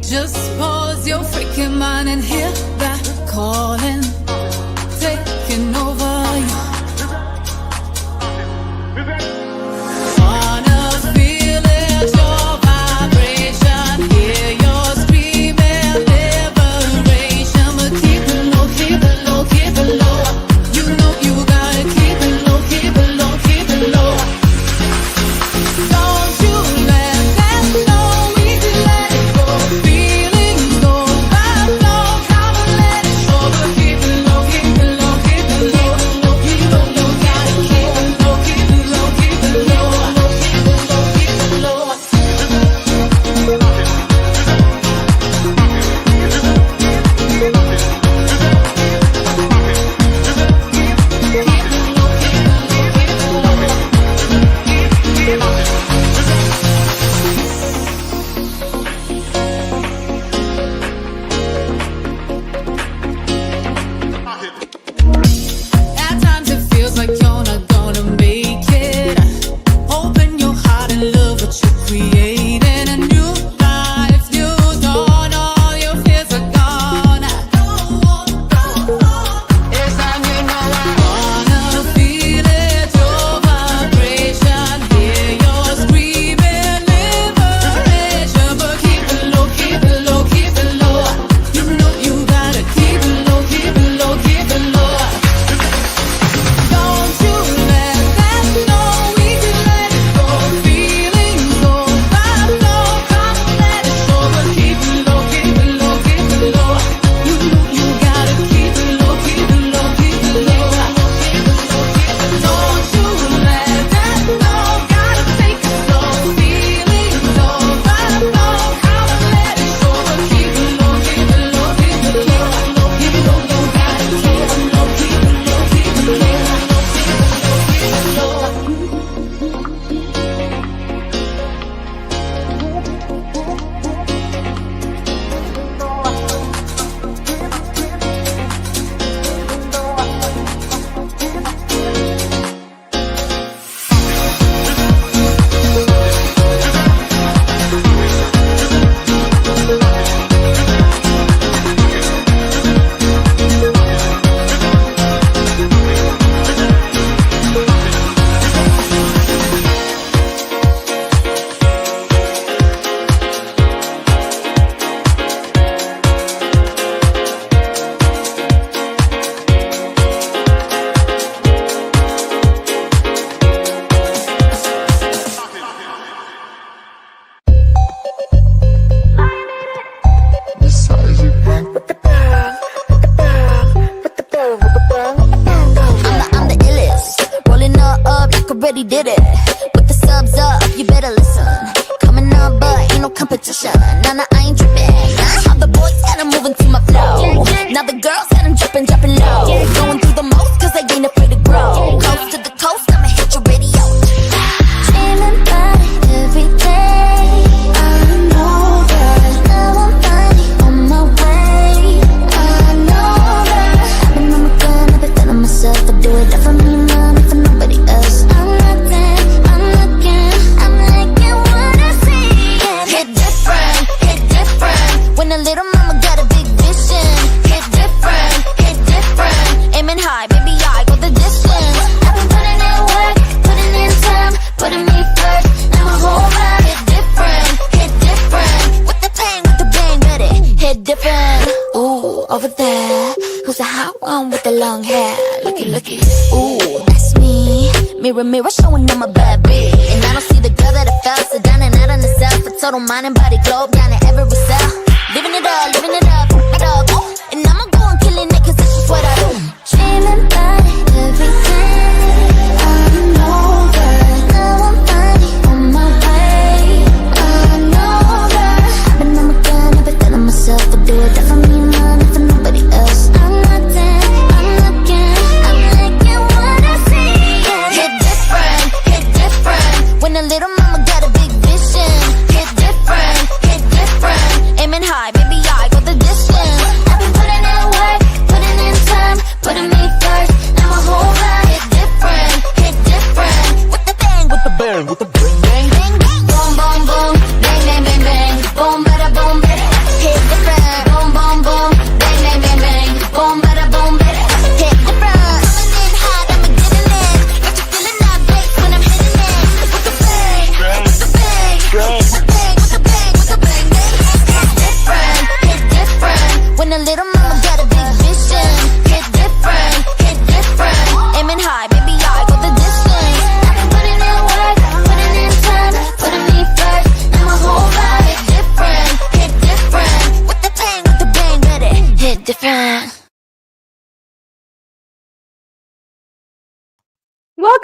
Just pause your freaking mind and hear that calling, taking over you. Wanna feel it, your vibration, hear your screaming liberation, but keep it low, keep it low, keep it low. You know you gotta keep it low, keep it low, keep it low. Don't you let that know we can let it go. Feelings go by flow, come and let it show. But keep it low, keep it low, keep it low, keep it low, gotta keep it low, keep it low, keep it low, keep it low, keep it low. At times it feels like you're not gonna make it. Open your heart and love what you're creating. A new life, new dawn, all your fears are gone. It's time you know I wanna feel it, your vibration, hear your screaming liberation. But keep it low, keep it low, keep it low. You know you gotta keep it low, keep it low, keep it low. Don't you let that know we can let it go. Feelings go by flow, come and let it show. But keep it low, keep it low, keep it low. You know you gotta keep it low, keep it low, keep it low. Don't you let that know, gotta take it slow. Feelings go by flow, come and let it show. But keep it low, keep it low, keep it low. You know you gotta keep it low, keep it low, keep it low. I'm the illest, rolling up like I already did it. With the subs up, you better listen. Coming up, but ain't no competition. Nah, I ain't tripping. All the boys got 'em moving to my flow. Now the girls got 'em dropping low. Going through the most 'cause they ain't afraid to grow. Coast to the coast, I'ma hit your radio. Dreaming about it every day. I know that now I'm finally on my way. I know that I've been on my gun, I've been telling myself I do it for me, mom, for nobody else. I'm looking what I see. Hit different. When a little mama got a big vision. Hit different. Aiming high, baby, I go the distance. I've been putting in work, putting in time, putting me first. I'm a whole lot. Hit different. With the pain, with the bang, ready. Hit different. Ooh, over there. Who's the hot one with the long hair? Looky. Ooh, that's me. Mirror, showing them a bad beat. And I don't see the girl that I felt. So down and out on the self. A total mind and body globe down in every cell. Living it up. Ooh. And I'ma go and killing it 'cause this is what I do. Dreaming about it every day. I know that now I'm finally on my way. I know that I've been on my gun, I've been telling myself I do it for me, mom, for nobody else. I'm looking what I see. Hit different. When a little mama got a big vision. Hit different. Aiming high, baby, I go the distance. I've been putting in work, putting in time, putting me first. Now my whole life.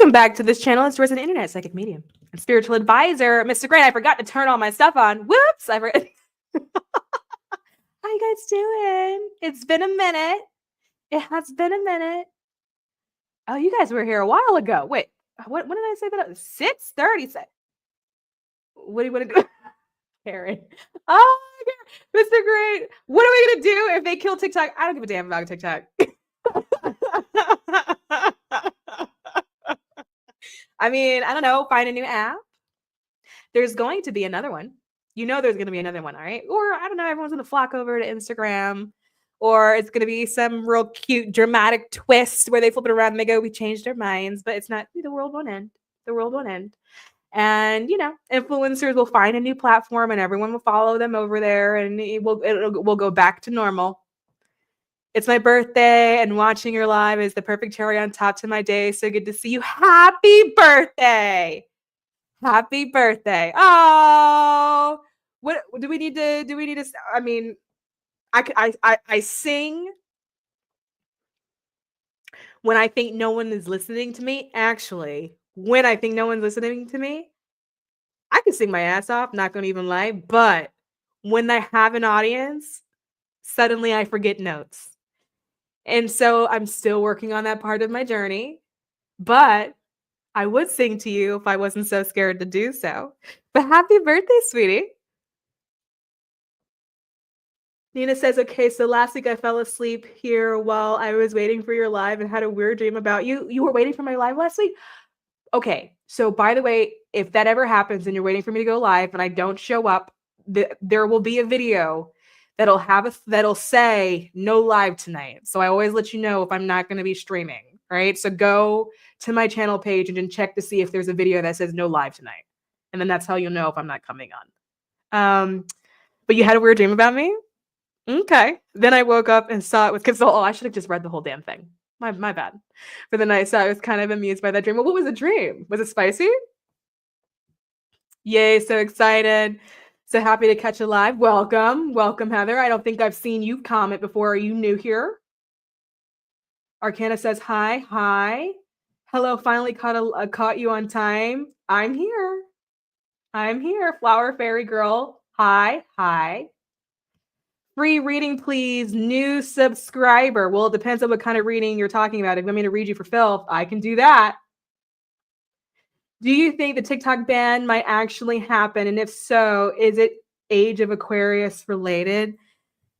Welcome back to this channel. It's Resident Internet Psychic Medium and Spiritual Advisor, Mr. Grant. I forgot to turn all my stuff on. Whoops! How you guys doing? It's been a minute. It has been a minute. Oh, you guys were here a while ago. Wait, when did I say that? 6:30. What do you want to do? Karen. Oh, Mr. Great. What are we gonna do if they kill TikTok? I don't give a damn about TikTok. I mean, I don't know, find a new app. There's going to be another one. You know there's going to be another one, all right? Or, I don't know, everyone's going to flock over to Instagram. Or it's going to be some real cute, dramatic twist where they flip it around and they go, we changed our minds. But it's not, the world won't end. The world won't end. And, influencers will find a new platform and everyone will follow them over there. And we'll go back to normal. It's my birthday, and watching your live is the perfect cherry on top to my day. So good to see you. Happy birthday! Happy birthday! Oh, what do we need to? Do we need to? I mean, I sing when I think no one is listening to me. Actually, when I think no one's listening to me, I can sing my ass off. Not gonna even lie, but when I have an audience, suddenly I forget notes. And so I'm still working on that part of my journey, but I would sing to you if I wasn't so scared to do so. But happy birthday, sweetie. Nina says, okay, so last week I fell asleep here while I was waiting for your live and had a weird dream about you. You were waiting for my live last week? Okay, so by the way, if that ever happens and you're waiting for me to go live and I don't show up, there will be a video that'll say no live tonight. So I always let you know if I'm not going to be streaming, right? So go to my channel page and check to see if there's a video that says no live tonight. And then that's how you'll know if I'm not coming on. But you had a weird dream about me? Okay. Then I woke up and saw it with Consult. Oh, I should have just read the whole damn thing. My bad. For the night, so I was kind of amused by that dream. Well, what was the dream? Was it spicy? Yay, so excited. So happy to catch you live. Welcome, Heather. I don't think I've seen you comment before. Are you new here? Arcana says hi. Hello, finally caught you on time. I'm here. Flower fairy girl. Hi. Free reading, please. New subscriber. Well, it depends on what kind of reading you're talking about. If you want me to read you for filth, I can do that. Do you think the TikTok ban might actually happen? And if so, is it Age of Aquarius related?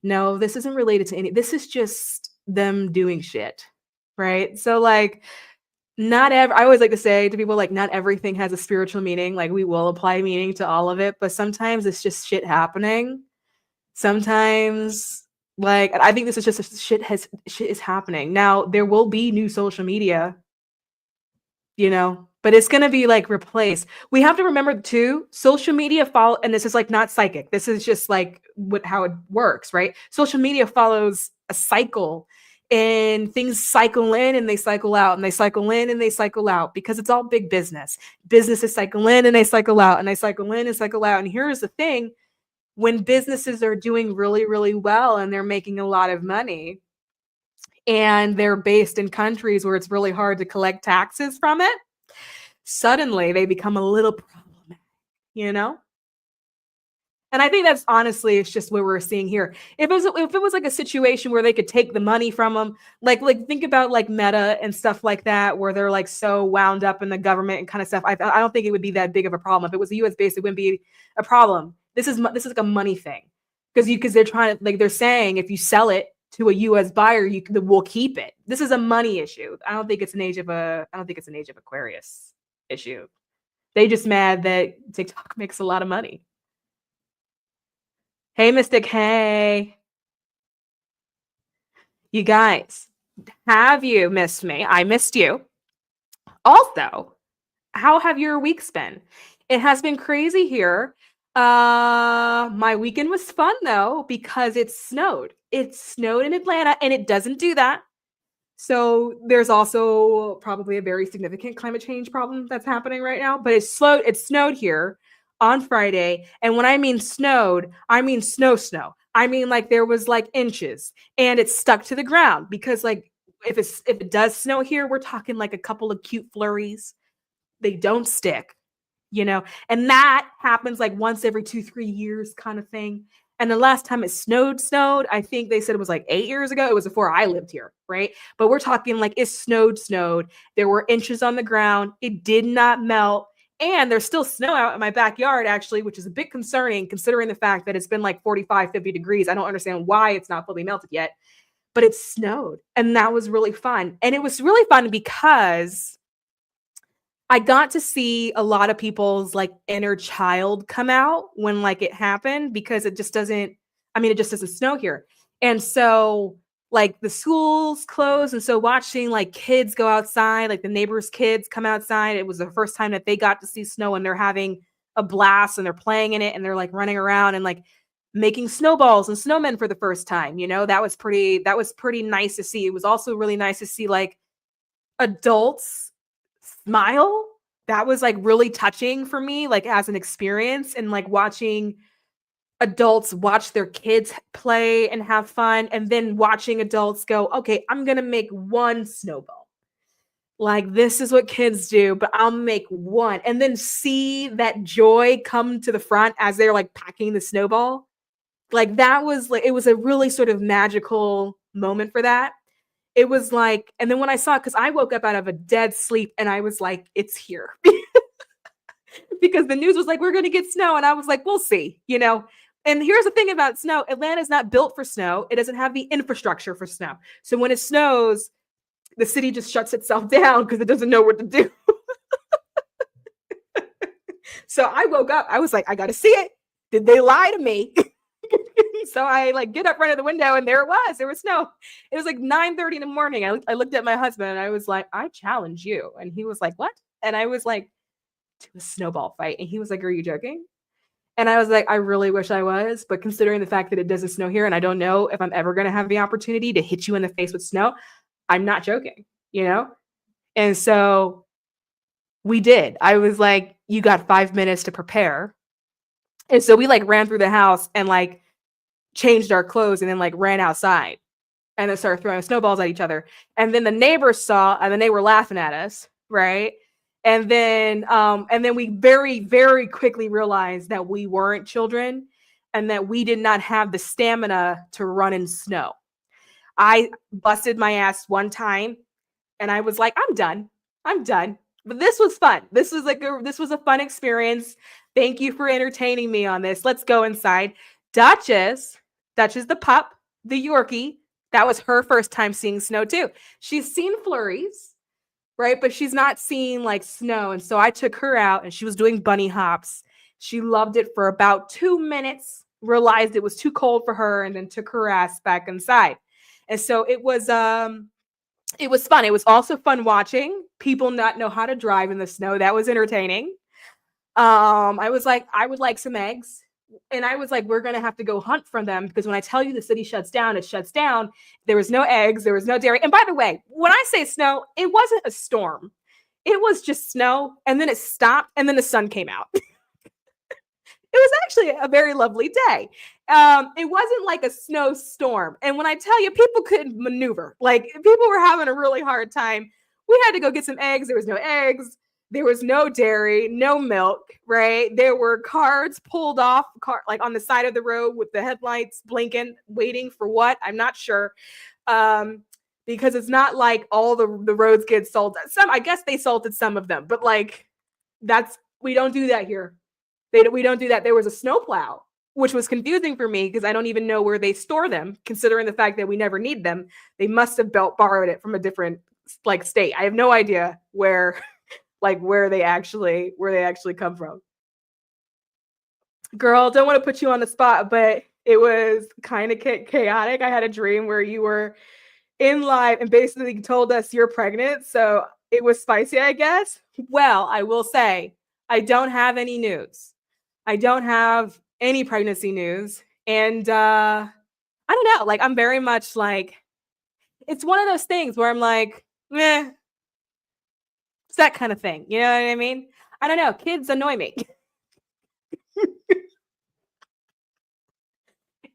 No, this isn't related to any. This is just them doing shit, right? So like, I always like to say to people, like, not everything has a spiritual meaning. Like, we will apply meaning to all of it, but sometimes it's just shit happening. Sometimes, like, I think this is just shit is happening. Now, there will be new social media, but it's going to be like replaced. We have to remember too, social media follow, and this is like not psychic. This is just like how it works, right? Social media follows a cycle, and things cycle in and they cycle out, and they cycle in and they cycle out, because it's all big business. Businesses cycle in and they cycle out, and they cycle in and cycle out. And here's the thing, when businesses are doing really, really well and they're making a lot of money, and they're based in countries where it's really hard to collect taxes from it, suddenly they become a little problematic, And I think that's honestly, it's just what we're seeing here. If it was like a situation where they could take the money from them, like think about like Meta and stuff like that, where they're like so wound up in the government and kind of stuff. I don't think it would be that big of a problem. If it was a US based, it wouldn't be a problem. This is like a money thing, because they're trying to, like, they're saying if you sell it to a US buyer, we'll keep it. This is a money issue. I don't think it's an Age of Aquarius issue. They just mad that TikTok makes a lot of money. Hey, Mystic. Hey. You guys, have you missed me? I missed you. Also, how have your weeks been? It has been crazy here. My weekend was fun though, because it snowed. It snowed in Atlanta, and it doesn't do that. So there's also probably a very significant climate change problem that's happening right now, but it snowed here on Friday. And when I mean snowed, I mean snow. I mean, like, there was like inches, and it stuck to the ground, because like if it does snow here, we're talking like a couple of cute flurries. They don't stick, and that happens like once every 2-3 years kind of thing. And the last time it snowed, I think they said it was like 8 years ago. It was before I lived here, right? But we're talking like it snowed. There were inches on the ground. It did not melt. And there's still snow out in my backyard, actually, which is a bit concerning considering the fact that it's been like 45, 50 degrees. I don't understand why it's not fully melted yet, but it snowed. And that was really fun. And it was really fun because I got to see a lot of people's like inner child come out when like it happened, because it just doesn't snow here. And so like the schools closed. And so watching like kids go outside, like the neighbors' kids come outside, it was the first time that they got to see snow, and they're having a blast and they're playing in it and they're like running around and like making snowballs and snowmen for the first time. That was pretty nice to see. It was also really nice to see like adults smile. That was like really touching for me, like as an experience, and like watching adults watch their kids play and have fun, and then watching adults go, okay, I'm gonna make one snowball. Like, this is what kids do, but I'll make one. And then see that joy come to the front as they're like packing the snowball. Like, that was like, it was a really sort of magical moment for that. It was like, and then when I saw it, because I woke up out of a dead sleep and I was like, it's here. Because the news was like, we're going to get snow. And I was like, we'll see, And here's the thing about snow. Atlanta's not built for snow. It doesn't have the infrastructure for snow. So when it snows, the city just shuts itself down because it doesn't know what to do. So I woke up. I was like, I got to see it. Did they lie to me? So I like get up right at the window, and there it was. There was snow. It was like 9:30 in the morning. I looked at my husband and I was like, I challenge you. And he was like, what? And I was like, to a snowball fight. And he was like, are you joking? And I was like, I really wish I was. But considering the fact that it doesn't snow here, and I don't know if I'm ever going to have the opportunity to hit you in the face with snow, I'm not joking, And so we did. I was like, you got 5 minutes to prepare. And so we like ran through the house and like changed our clothes and then like ran outside and then started throwing snowballs at each other. And then the neighbors saw, and then they were laughing at us. Right. And then we very, very quickly realized that we weren't children and that we did not have the stamina to run in snow. I busted my ass one time and I was like, I'm done. But this was fun. This was a fun experience. Thank you for entertaining me on this. Let's go inside. Duchess the pup, the Yorkie, that was her first time seeing snow too. She's seen flurries, right? But she's not seen like snow. And so I took her out and she was doing bunny hops. She loved it for about 2 minutes, realized it was too cold for her, and then took her ass back inside. And so it was fun. It was also fun watching people not know how to drive in the snow. That was entertaining. I was like, I would like some eggs. And I was like, we're going to have to go hunt for them, because when I tell you the city shuts down, it shuts down. There was no eggs. There was no dairy. And by the way, when I say snow, it wasn't a storm. It was just snow. And then it stopped. And then the sun came out. It was actually a very lovely day. It wasn't like a snowstorm. And when I tell you, people couldn't maneuver. Like, people were having a really hard time. We had to go get some eggs. There was no eggs. There was no dairy, no milk, right? There were carts pulled off, like on the side of the road with the headlights blinking, waiting for what? I'm not sure. Because it's not like all the roads get salted. I guess they salted some of them, but like, we don't do that here. We don't do that. There was a snowplow, which was confusing for me because I don't even know where they store them, considering the fact that we never need them. They must have borrowed it from a different like state. I have no idea where they actually come from. Girl, don't want to put you on the spot, but it was kind of chaotic. I had a dream where you were in live and basically told us you're pregnant. So it was spicy, I guess. Well, I will say, I don't have any news. I don't have any pregnancy news. And I don't know, like, I'm very much like, it's one of those things where I'm like, meh. It's that kind of thing. You know what I mean? I don't know. Kids annoy me. Is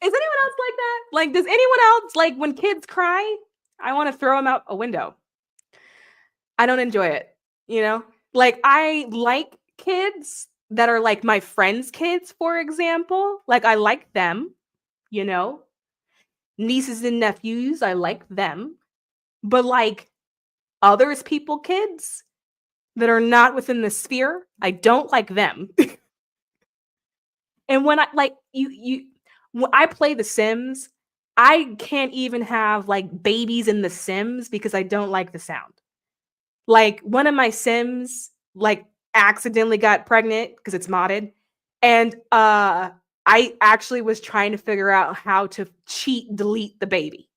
anyone else like that? Like, does anyone else, like, when kids cry, I want to throw them out a window. I don't enjoy it, you know? Like, I like kids that are like my friends' kids, for example. Like, I like them, you know? Nieces and nephews, I like them. But like others people kids that are not within the sphere, I don't like them. And when I like when I play The Sims, I can't even have like babies in The Sims because I don't like the sound. Like one of my Sims like accidentally got pregnant because it's modded, and I actually was trying to figure out how to cheat delete the baby.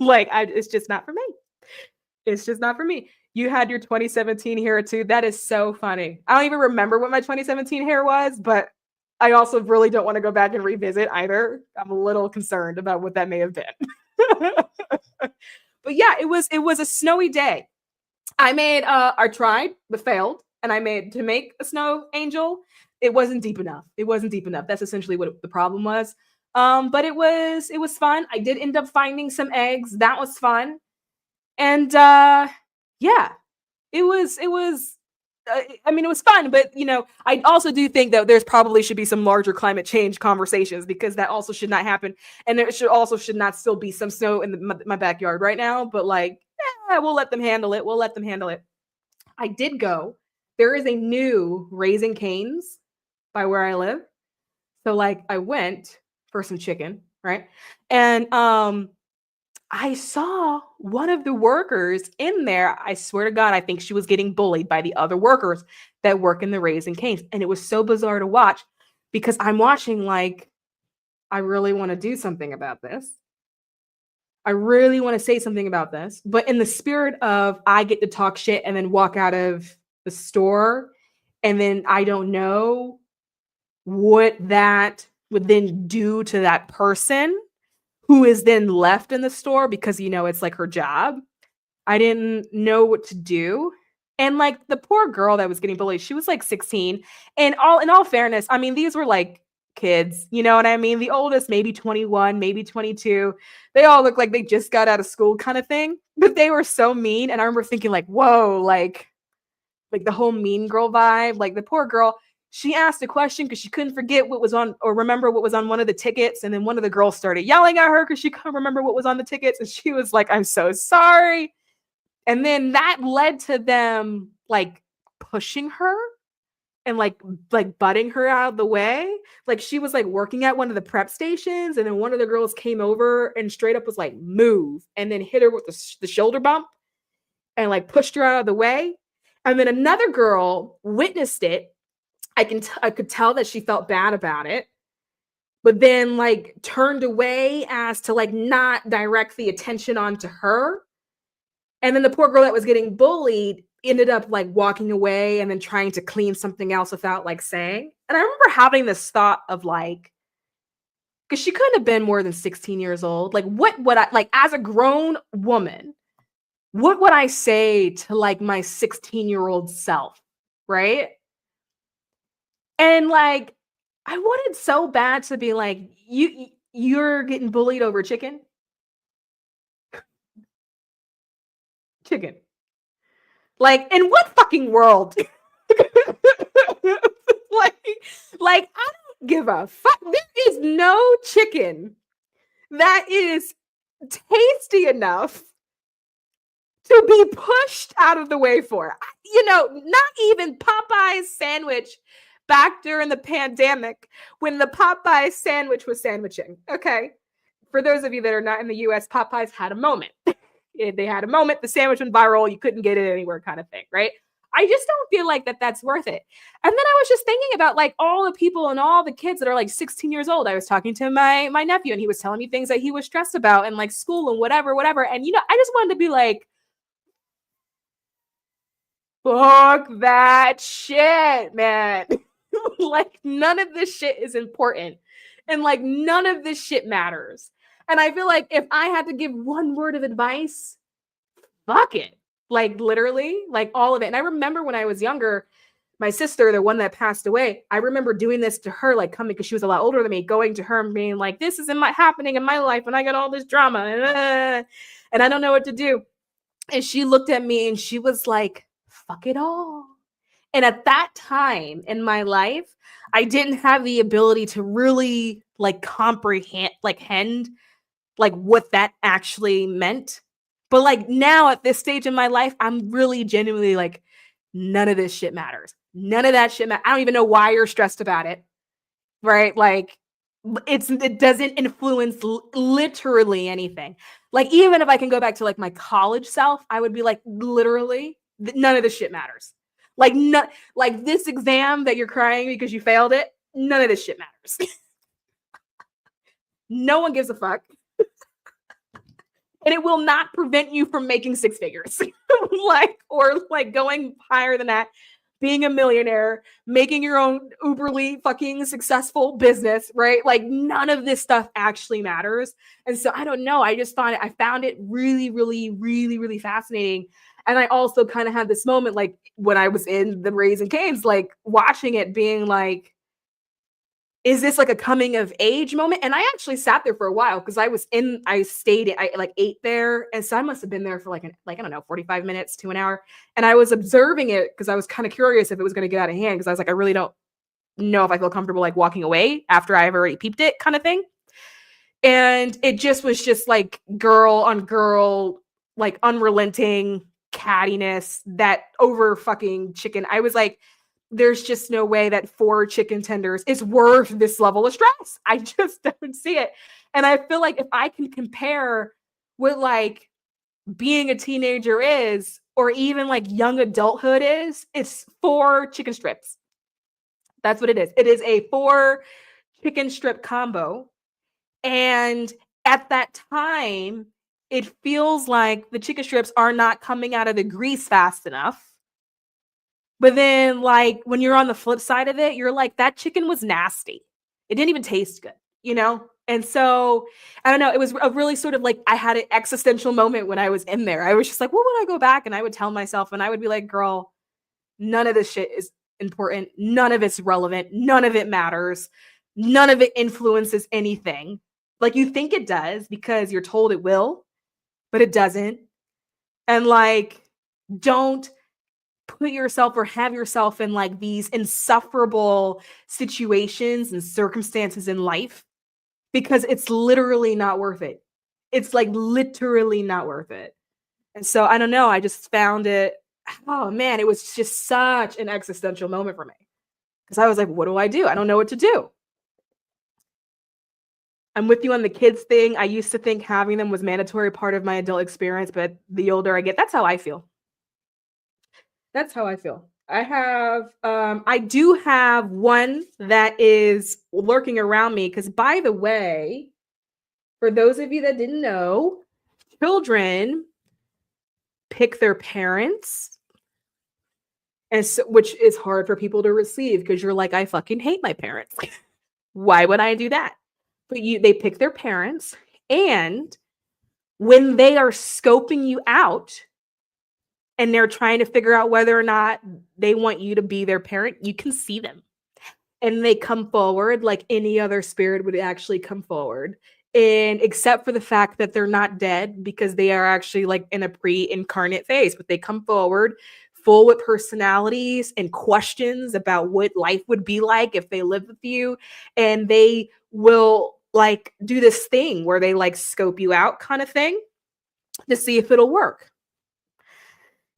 Like it's just not for me. It's just not for me. You had your 2017 hair too. That is so funny. I don't even remember what my 2017 hair was, but I also really don't want to go back and revisit either. I'm a little concerned about what that may have been. But yeah, it was a snowy day. I tried but failed, and I made to make a snow angel. It wasn't deep enough. It wasn't deep enough. That's essentially what the problem was. But it was fun. I did end up finding some eggs. That was fun. And yeah, I mean, it was fun, but I also do think that there's probably should be some larger climate change conversations, because that also should not happen, and there should not still be some snow in my backyard right now. But like, yeah, we'll let them handle it. We'll let them handle it. I did go. There is a new Raising Cane's by where I live, so like I went for some chicken, right? And I saw one of the workers in there. I swear to God, I think she was getting bullied by the other workers that work in the Raising Cane's. And it was so bizarre to watch, because I'm watching like, I really want to do something about this. I really want to say something about this. But in the spirit of I get to talk shit and then walk out of the store, and then I don't know what that would then do to that person who is then left in the store, because it's like her job. I didn't know what to do. And like the poor girl that was getting bullied, she was like 16. And in all fairness, I mean, these were like kids, you know what I mean? The oldest maybe 21, maybe 22. They all look like they just got out of school kind of thing. But they were so mean. And I remember thinking like, whoa, like the whole mean girl vibe. Like the poor girl, she asked a question because she couldn't forget what was on, or remember what was on one of the tickets. And then one of the girls started yelling at her because she couldn't remember what was on the tickets. And she was like, I'm so sorry. And then that led to them like pushing her and like butting her out of the way. Like she was like working at one of the prep stations. And then one of the girls came over and straight up was like, move. And then hit her with the shoulder bump and like pushed her out of the way. And then another girl witnessed it. I could tell that she felt bad about it, but then like turned away as to like not direct the attention onto her. And then the poor girl that was getting bullied ended up like walking away and then trying to clean something else without like saying. And I remember having this thought of like, because she couldn't have been more than 16 years old. Like, what would I, like, as a grown woman, what would I say to like my 16-year-old self, right? And like, I wanted so bad to be like, you're getting bullied over chicken. Chicken. Like, in what fucking world? like, I don't give a fuck. There is no chicken that is tasty enough to be pushed out of the way for. Not even Popeye's sandwich back during the pandemic when the Popeyes sandwich was sandwiching. Okay. For those of you that are not in the US, Popeyes had a moment. They had a moment. The sandwich went viral. You couldn't get it anywhere, kind of thing, right? I just don't feel like that's worth it. And then I was just thinking about like all the people and all the kids that are like 16 years old. I was talking to my nephew, and he was telling me things that he was stressed about and like school and whatever. And I just wanted to be like, fuck that shit, man. Like none of this shit is important, and like none of this shit matters. And I feel like if I had to give one word of advice, fuck it. Like literally, like all of it. And I remember when I was younger, my sister, the one that passed away, I remember doing this to her, like coming, because she was a lot older than me, going to her and being like, this is happening in my life, and I got all this drama, and I don't know what to do. And she looked at me and she was like, fuck it all. And at that time in my life, I didn't have the ability to really like comprehend like what that actually meant. But like now at this stage in my life, I'm really genuinely like, none of this shit matters. None of that shit matters. I don't even know why you're stressed about it. Right? Like it doesn't influence literally anything. Like even if I can go back to like my college self, I would be like, literally, none of this shit matters. Like like this exam that you're crying because you failed it, none of this shit matters. No one gives a fuck. And it will not prevent you from making six figures. or going higher than that, being a millionaire, making your own uberly fucking successful business, right? Like none of this stuff actually matters. And so I don't know. I found it really, really, really, really fascinating. And I also kind of had this moment, like when I was in the Raising Cane's, like watching it being like, is this like a coming of age moment? And I actually sat there for a while because I ate there. And so I must have been there for like I don't know, 45 minutes to an hour. And I was observing it because I was kind of curious if it was going to get out of hand. Because I was like, I really don't know if I feel comfortable like walking away after I've already peeped it kind of thing. And it just was just like girl on girl, like unrelenting cattiness, that over fucking chicken. I was like, there's just no way that 4 chicken tenders is worth this level of stress. I just don't see it. And I feel like if I can compare what like being a teenager is, or even like young adulthood is, it's 4 chicken strips. That's what it is. It is a 4 chicken strip combo. And at that time, it feels like the chicken strips are not coming out of the grease fast enough. But then, like, when you're on the flip side of it, you're like, that chicken was nasty. It didn't even taste good, you know? And so, I don't know, it was a really sort of like, I had an existential moment when I was in there. I was just like, what would I go back? And I would tell myself, and I would be like, girl, none of this shit is important. None of it's relevant. None of it matters. None of it influences anything. Like, you think it does because you're told it will, but it doesn't. And like, don't put yourself or have yourself in like these insufferable situations and circumstances in life, because it's literally not worth it. It's like literally not worth it. And so I don't know, I just found it, oh man, it was just such an existential moment for me. Because I was like, what do? I don't know what to do. I'm with you on the kids thing. I used to think having them was mandatory part of my adult experience, but the older I get, that's how I feel. That's how I feel. I do have one that is lurking around me, because by the way, for those of you that didn't know, children pick their parents, and so, which is hard for people to receive, because you're like, I fucking hate my parents. Why would I do that? But they pick their parents, and when they are scoping you out and they're trying to figure out whether or not they want you to be their parent, you can see them. And they come forward like any other spirit would actually come forward. And except for the fact that they're not dead, because they are actually like in a pre-incarnate phase, but they come forward full with personalities and questions about what life would be like if they lived with you. And they will like do this thing where they like scope you out kind of thing to see if it'll work.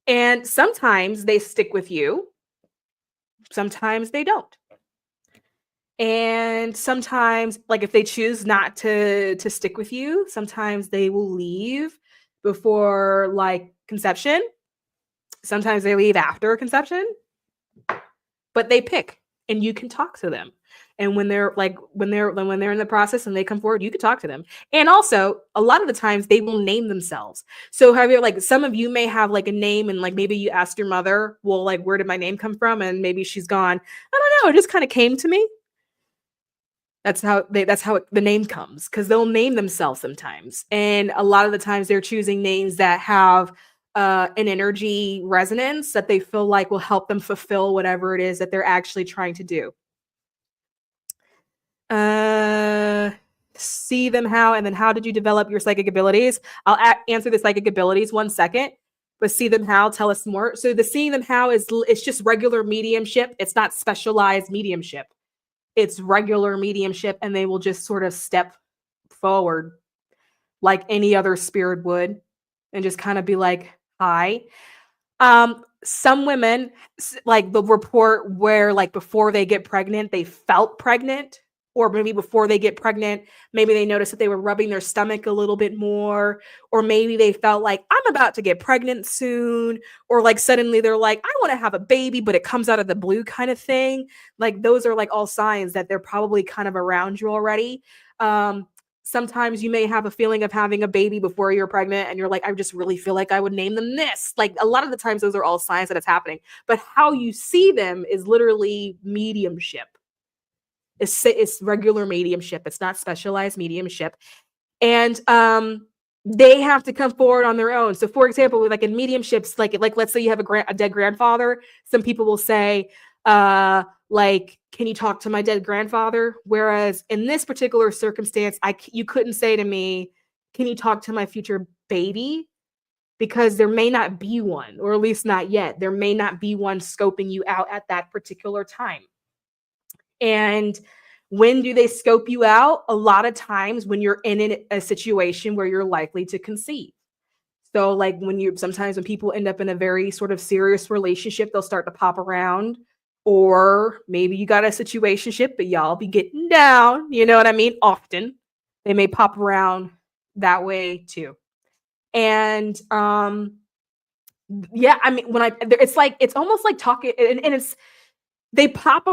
And sometimes they stick with you. Sometimes they don't. And sometimes, like if they choose not to stick with you, sometimes they will leave before like conception. Sometimes they leave after conception. But they pick, and you can talk to them. And when they're in the process and they come forward, you can talk to them. And also, a lot of the times they will name themselves. So have you, like, some of you may have like a name, and like maybe you asked your mother, well, like, where did my name come from? And maybe she's gone, I don't know, it just kind of came to me. That's how the name comes, because they'll name themselves sometimes. And a lot of the times they're choosing names that have an energy resonance that they feel like will help them fulfill whatever it is that they're actually trying to do. See them how, and then how did you develop your psychic abilities? I'll answer the psychic abilities 1 second, but see them how, tell us more. So the seeing them how it's just regular mediumship. It's not specialized mediumship. It's regular mediumship, and they will just sort of step forward like any other spirit would and just kind of be like, hi. Some women, like, they'll report where, like, before they get pregnant, they felt pregnant, or maybe before they get pregnant, maybe they noticed that they were rubbing their stomach a little bit more, or maybe they felt like, I'm about to get pregnant soon, or like suddenly they're like, I want to have a baby, but it comes out of the blue kind of thing. Like, those are like all signs that they're probably kind of around you already. Sometimes you may have a feeling of having a baby before you're pregnant, and you're like, I just really feel like I would name them this. Like, a lot of the times those are all signs that it's happening, but how you see them is literally mediumship. It's regular mediumship. It's not specialized mediumship. And they have to come forward on their own. So for example, like in mediumships, like let's say you have a dead grandfather, some people will say, like, can you talk to my dead grandfather? Whereas in this particular circumstance, you couldn't say to me, can you talk to my future baby? Because there may not be one, or at least not yet. There may not be one scoping you out at that particular time. And when do they scope you out? A lot of times when you're in a situation where you're likely to conceive. So like sometimes when people end up in a very sort of serious relationship, they'll start to pop around. Or maybe you got a situationship, but y'all be getting down. You know what I mean? Often they may pop around that way too. And yeah, I mean, it's almost like talking, and it's, they pop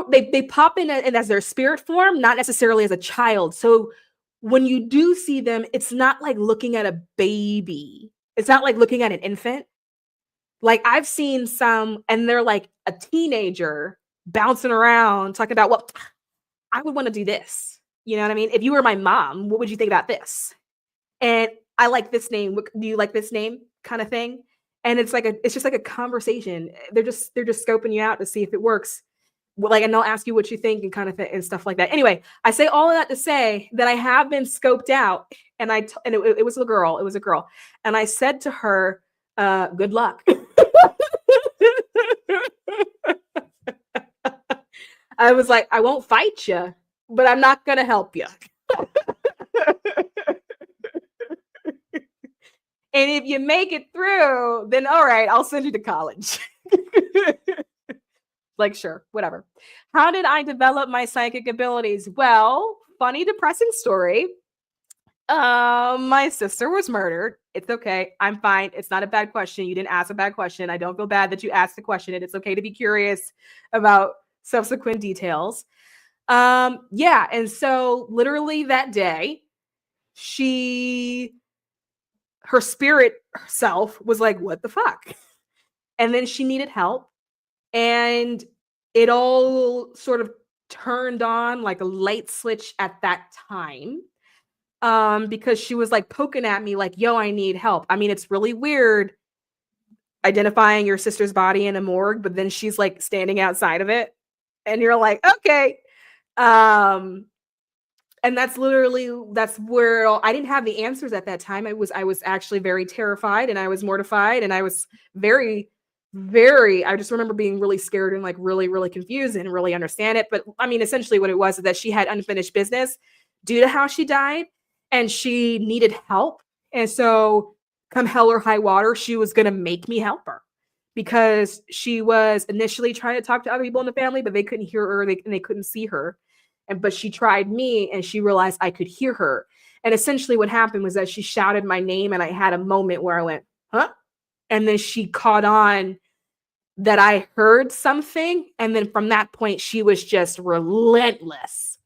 in as their spirit form, not necessarily as a child. So when you do see them, it's not like looking at a baby. It's not like looking at an infant. Like, I've seen some, and they're like a teenager bouncing around talking about, well, I would want to do this. You know what I mean? If you were my mom, what would you think about this? And I like this name. Do you like this name? Kind of thing. And it's just like a conversation. They're just scoping you out to see if it works. Like, and they'll ask you what you think and kind of and stuff like that. Anyway, I say all of that to say that I have been scoped out, and it was a girl. It was a girl, and I said to her, "Good luck." I was like, I won't fight you, but I'm not gonna help you. And if you make it through, then all right, I'll send you to college. Like, sure, whatever. How did I develop my psychic abilities? Well, funny, depressing story. My sister was murdered. It's okay. I'm fine. It's not a bad question. You didn't ask a bad question. I don't feel bad that you asked the question. It's okay to be curious about subsequent details. Yeah. And so literally that day, her spirit self was like, what the fuck? And then she needed help. And it all sort of turned on like a light switch at that time, because she was like poking at me like, yo, I need help. I mean, it's really weird identifying your sister's body in a morgue, but then she's like standing outside of it and you're like, okay. And that's where I didn't have the answers at that time. I was actually very terrified, and I was mortified, and I was very, I just remember being really scared and like really, really confused and really understand it. But I mean, essentially what it was is that she had unfinished business due to how she died, and she needed help. And so come hell or high water, she was going to make me help her, because she was initially trying to talk to other people in the family, but they couldn't hear her, and they couldn't see her. But she tried me, and she realized I could hear her. And essentially what happened was that she shouted my name, and I had a moment where I went, huh? And then she caught on that I heard something. And then from that point, she was just relentless.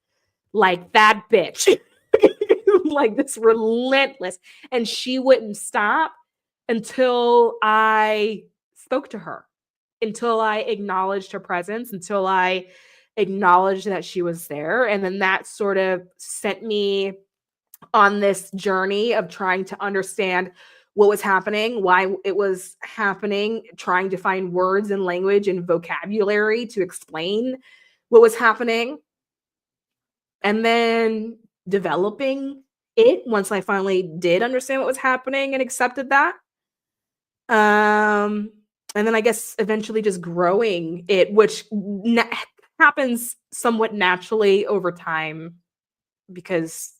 Like that bitch. Like this relentless. And she wouldn't stop until I spoke to her, until I acknowledged her presence, until I acknowledged that she was there. And then that sort of sent me on this journey of trying to understand what was happening, why it was happening, trying to find words and language and vocabulary to explain what was happening, and then developing it once I finally did understand what was happening and accepted that. And then I guess eventually just growing it, which happens somewhat naturally over time because,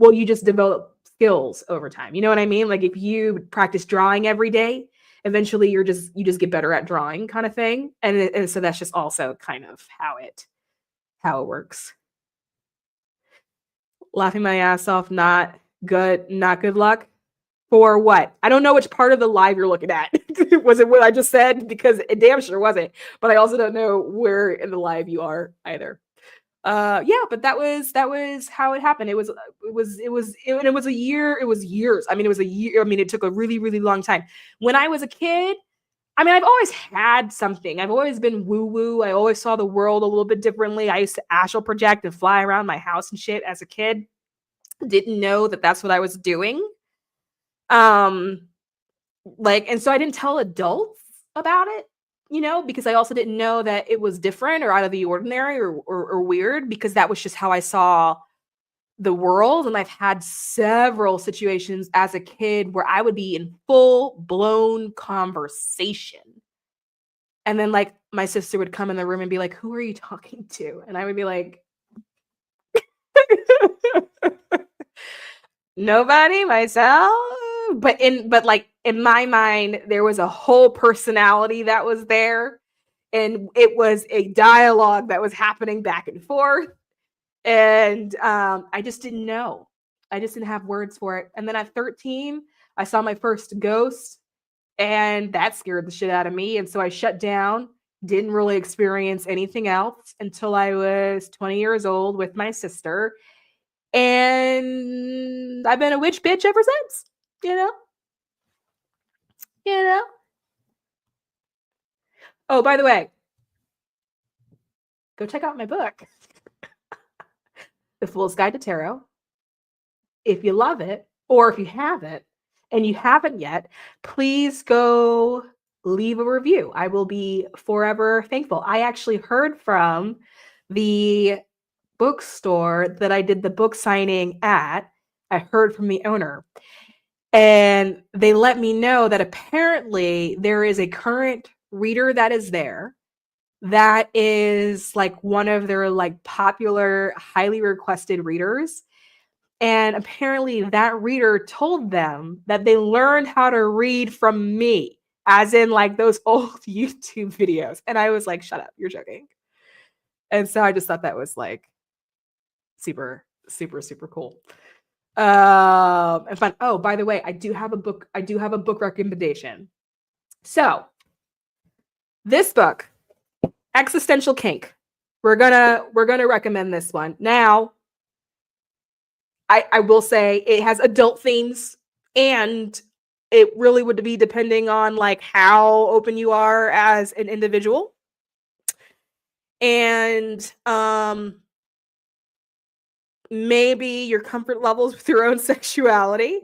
well, you just develop skills over time. You know what I mean? Like if you practice drawing every day, eventually you just get better at drawing, kind of thing. And so that's just also kind of how it works. Laughing my ass off, not good luck. For what? I don't know which part of the live you're looking at. Was it what I just said? Because it damn sure wasn't. But I also don't know where in the live you are either. Yeah, but that was how it happened. It was a year. It was years. I mean, it was a year. I mean, it took a really, really long time. When I was a kid, I mean, I've always had something. I've always been woo-woo. I always saw the world a little bit differently. I used to astral project and fly around my house and shit as a kid. Didn't know that that's what I was doing. Like, and so I didn't tell adults about it, you know, because I also didn't know that it was different or out of the ordinary or weird, because that was just how I saw the world. And I've had several situations as a kid where I would be in full blown conversation. And then like my sister would come in the room and be like, "Who are you talking to?" And I would be like, "Nobody, myself." But like in my mind, there was a whole personality that was there. And it was a dialogue that was happening back and forth. And I just didn't know. I just didn't have words for it. And then at 13, I saw my first ghost, and that scared the shit out of me. And so I shut down, didn't really experience anything else until I was 20 years old with my sister. And I've been a witch bitch ever since, you know? You know? Oh, by the way, go check out my book, The Fool's Guide to Tarot. If you love it, or if you haven't, and you haven't yet, please go leave a review. I will be forever thankful. I actually heard from the bookstore that I did the book signing at. I heard from the owner, and they let me know that apparently there is a current reader that is there that is like one of their like popular, highly requested readers. And apparently that reader told them that they learned how to read from me, as in like those old YouTube videos. And I was like, "Shut up, you're joking." And so I just thought that was like super, super, super cool. And fun. Oh, by the way, I do have a book recommendation. So this book, Existential Kink. We're gonna recommend this one. Now, I will say it has adult themes, and it really would be depending on like how open you are as an individual. And maybe your comfort levels with your own sexuality.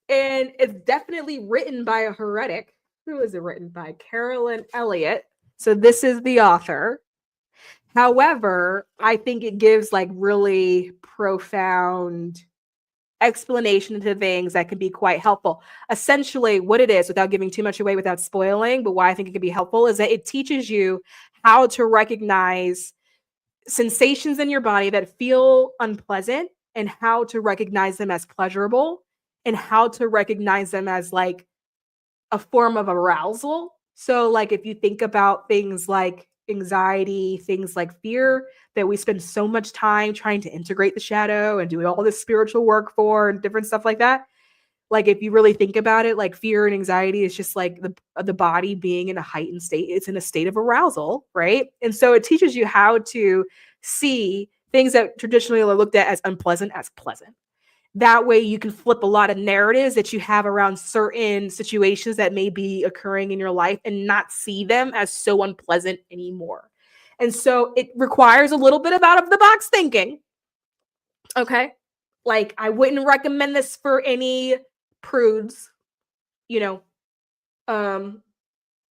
And it's definitely written by a heretic. Who is it written by? Carolyn Elliott. So this is the author. However, I think it gives like really profound explanation to things that can be quite helpful. Essentially, what it is, without giving too much away, without spoiling, but why I think it can be helpful is that it teaches you how to recognize sensations in your body that feel unpleasant, and how to recognize them as pleasurable, and how to recognize them as like a form of arousal. So like if you think about things like anxiety, things like fear that we spend so much time trying to integrate the shadow and do all this spiritual work for and different stuff like that. Like if you really think about it, like fear and anxiety is just like the body being in a heightened state. It's in a state of arousal, right? And so it teaches you how to see things that traditionally are looked at as unpleasant as pleasant. That way you can flip a lot of narratives that you have around certain situations that may be occurring in your life and not see them as so unpleasant anymore. And so it requires a little bit of out of the box thinking. Okay. Like I wouldn't recommend this for any prudes. you know,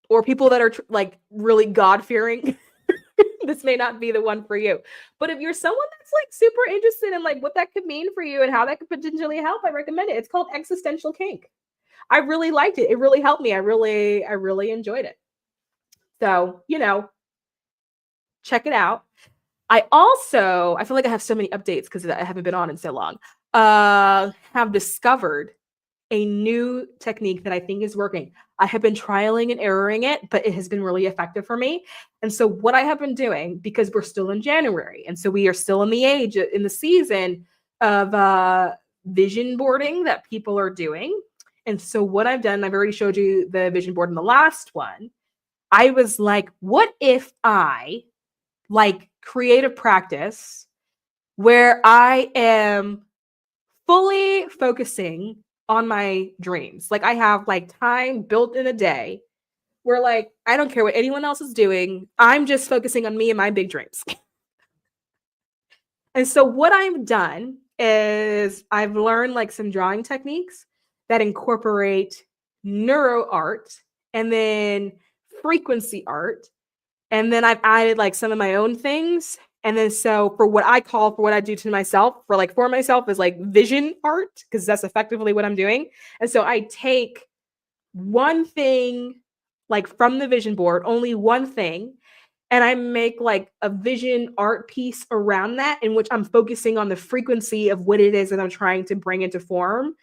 or people that are like really God-fearing, this may not be the one for you. But if you're someone that's like super interested in like what that could mean for you and how that could potentially help, I recommend it. It's called Existential Kink. I really liked it. It really helped me. I really enjoyed it. So, check it out. I feel like I have so many updates because I haven't been on in so long. Have discovered a new technique that I think is working. I have been trialing and erroring it, but it has been really effective for me. And so what I have been doing, because we're still in January, and so we are still in the season of vision boarding that people are doing. And so what I've done, I've already showed you the vision board in the last one. I was like, what if I like create a practice where I am fully focusing on my dreams? Like I have like time built in a day where like I don't care what anyone else is doing. I'm just focusing on me and my big dreams. And so what I've done is I've learned like some drawing techniques that incorporate neuro art and then frequency art. And then I've added like some of my own things. And then so for what I do to myself, for myself is like vision art, because that's effectively what I'm doing. And so I take one thing like from the vision board, only one thing, and I make like a vision art piece around that in which I'm focusing on the frequency of what it is that I'm trying to bring into form.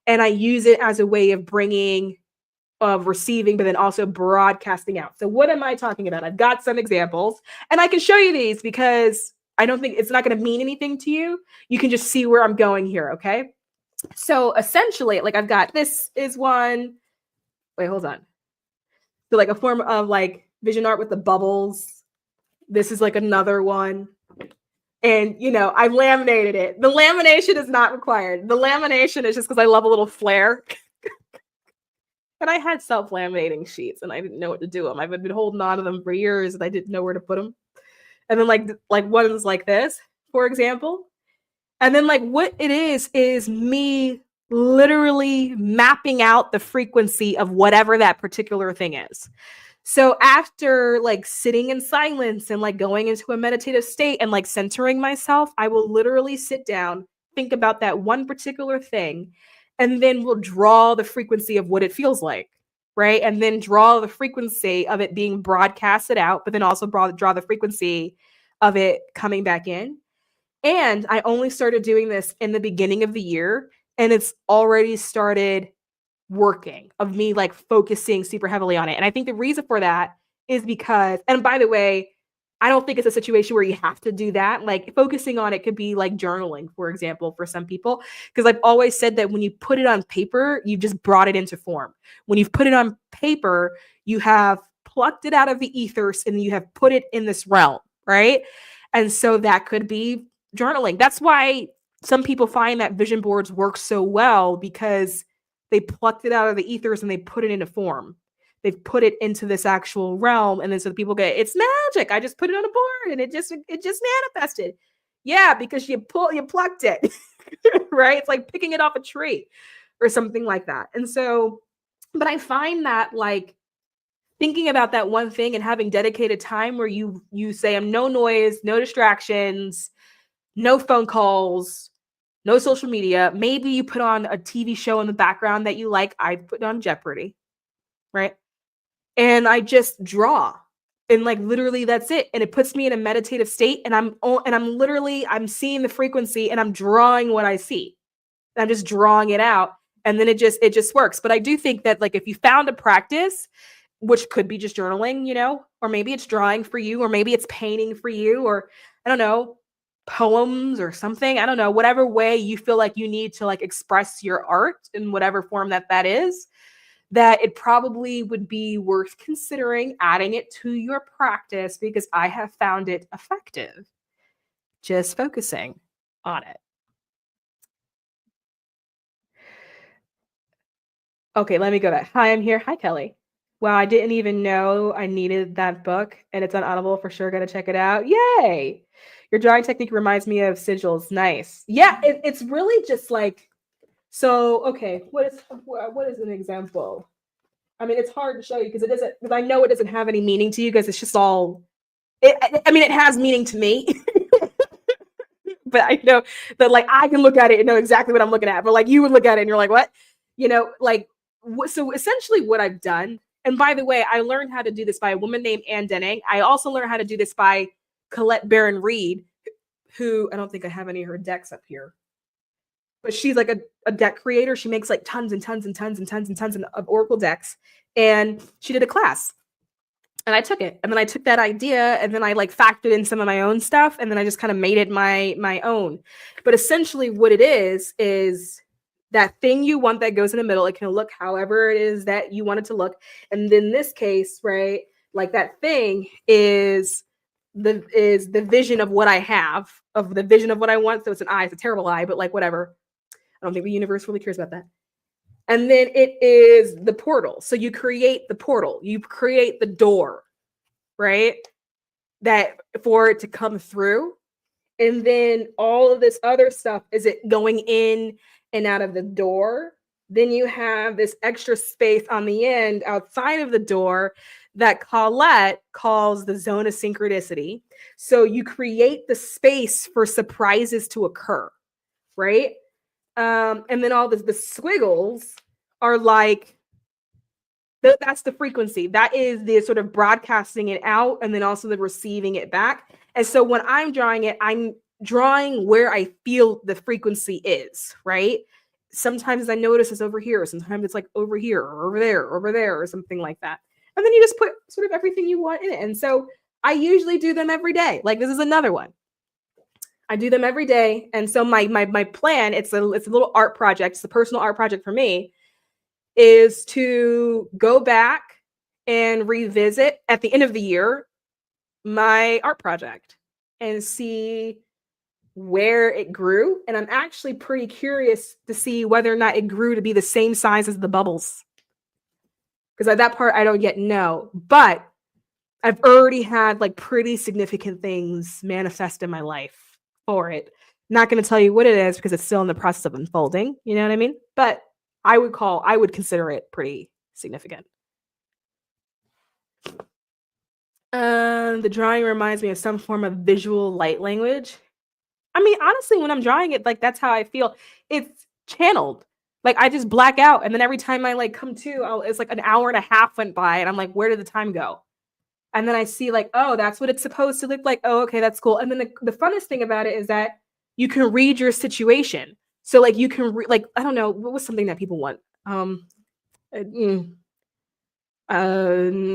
And I use it as a way of receiving, but then also broadcasting out. So what am I talking about? I've got some examples and I can show you these because I don't think it's not going to mean anything to you. You can just see where I'm going here. Okay. So essentially, like I've got, this is one, wait, hold on. So like a form of like vision art with the bubbles. This is like another one. And, I laminated it. The lamination is not required. The lamination is just because I love a little flair. And I had self-laminating sheets and I didn't know what to do with them. I've been holding on to them for years and I didn't know where to put them. And then like ones like this, for example. And then like what it is me literally mapping out the frequency of whatever that particular thing is. So after like sitting in silence and like going into a meditative state and like centering myself, I will literally sit down, think about that one particular thing, and then we'll draw the frequency of what it feels like, right? And then draw the frequency of it being broadcasted out, but then also draw the frequency of it coming back in. And I only started doing this in the beginning of the year, and it's already started working, of me like focusing super heavily on it. And I think the reason for that is because, and by the way, I don't think it's a situation where you have to do that. Like focusing on it could be like journaling, for example, for some people, because I've always said that when you put it on paper, you just brought it into form. When you've put it on paper, you have plucked it out of the ethers and you have put it in this realm, right? And so that could be journaling. That's why some people find that vision boards work so well, because they plucked it out of the ethers and they put it into form. They've put it into this actual realm. And then so the people get, it's magic. I just put it on a board and it just manifested. Yeah, because you plucked it, right? It's like picking it off a tree or something like that. And so, but I find that like thinking about that one thing and having dedicated time where you say, I'm no noise, no distractions, no phone calls, no social media. Maybe you put on a TV show in the background that you like. I put on Jeopardy, right? And I just draw. And like literally that's it. And it puts me in a meditative state. And I'm seeing the frequency and I'm drawing what I see. And I'm just drawing it out. And then it just works. But I do think that like if you found a practice, which could be just journaling, or maybe it's drawing for you, or maybe it's painting for you, or I don't know, poems or something. I don't know, whatever way you feel like you need to like express your art in whatever form that is, that it probably would be worth considering adding it to your practice, because I have found it effective just focusing on it. Okay, let me go back. Hi, I'm here. Hi, Kelly. Wow, I didn't even know I needed that book, and it's on Audible for sure. Gotta check it out. Yay! Your drawing technique reminds me of sigils. Nice. Yeah, it's really just like So, okay, what is an example? I mean, it's hard to show you because I know it doesn't have any meaning to you because it's just all, I mean, it has meaning to me, but I know that like I can look at it and know exactly what I'm looking at, but like you would look at it and you're like, what? Like, so essentially what I've done, and by the way, I learned how to do this by a woman named Ann Denning. I also learned how to do this by Colette Baron Reed, who I don't think I have any of her decks up here, but she's like a deck creator. She makes like tons and tons and tons and tons and tons of Oracle decks. And she did a class and I took it. And then I took that idea and then I like factored in some of my own stuff. And then I just kind of made it my own. But essentially what it is that thing you want that goes in the middle. It can look however it is that you want it to look. And in this case, right, like that thing is the vision of what I have, of the vision of what I want. So it's an eye, it's a terrible eye, but like whatever. I don't think the universe really cares about that. And then it is the portal. So you create the portal, you create the door, right? That for it to come through. And then all of this other stuff, is it going in and out of the door? Then you have this extra space on the end outside of the door that Colette calls the zone of synchronicity. So you create the space for surprises to occur, right? And then all the squiggles are like, that's the frequency. That is the sort of broadcasting it out and then also the receiving it back. And so when I'm drawing it, I'm drawing where I feel the frequency is, right? Sometimes I notice it's over here. Sometimes it's like over here or over there or something like that. And then you just put sort of everything you want in it. And so I usually do them every day. Like this is another one. I do them every day. And so my plan, it's a little art project. It's a personal art project for me, is to go back and revisit at the end of the year my art project and see where it grew. And I'm actually pretty curious to see whether or not it grew to be the same size as the bubbles. Because at that part, I don't yet know. But I've already had like pretty significant things manifest in my life for it. Not going to tell you what it is because it's still in the process of unfolding. You know what I mean? But I would consider it pretty significant. The drawing reminds me of some form of visual light language. I mean, honestly, when I'm drawing it, like that's how I feel. It's channeled. Like I just black out, and then every time I like come to, it's like an hour and a half went by, and I'm like, where did the time go? And then I see like, oh, that's what it's supposed to look like. Oh, okay, that's cool. And then the funnest thing about it is that you can read your situation. So like you can like, I don't know, what was something that people want? I don't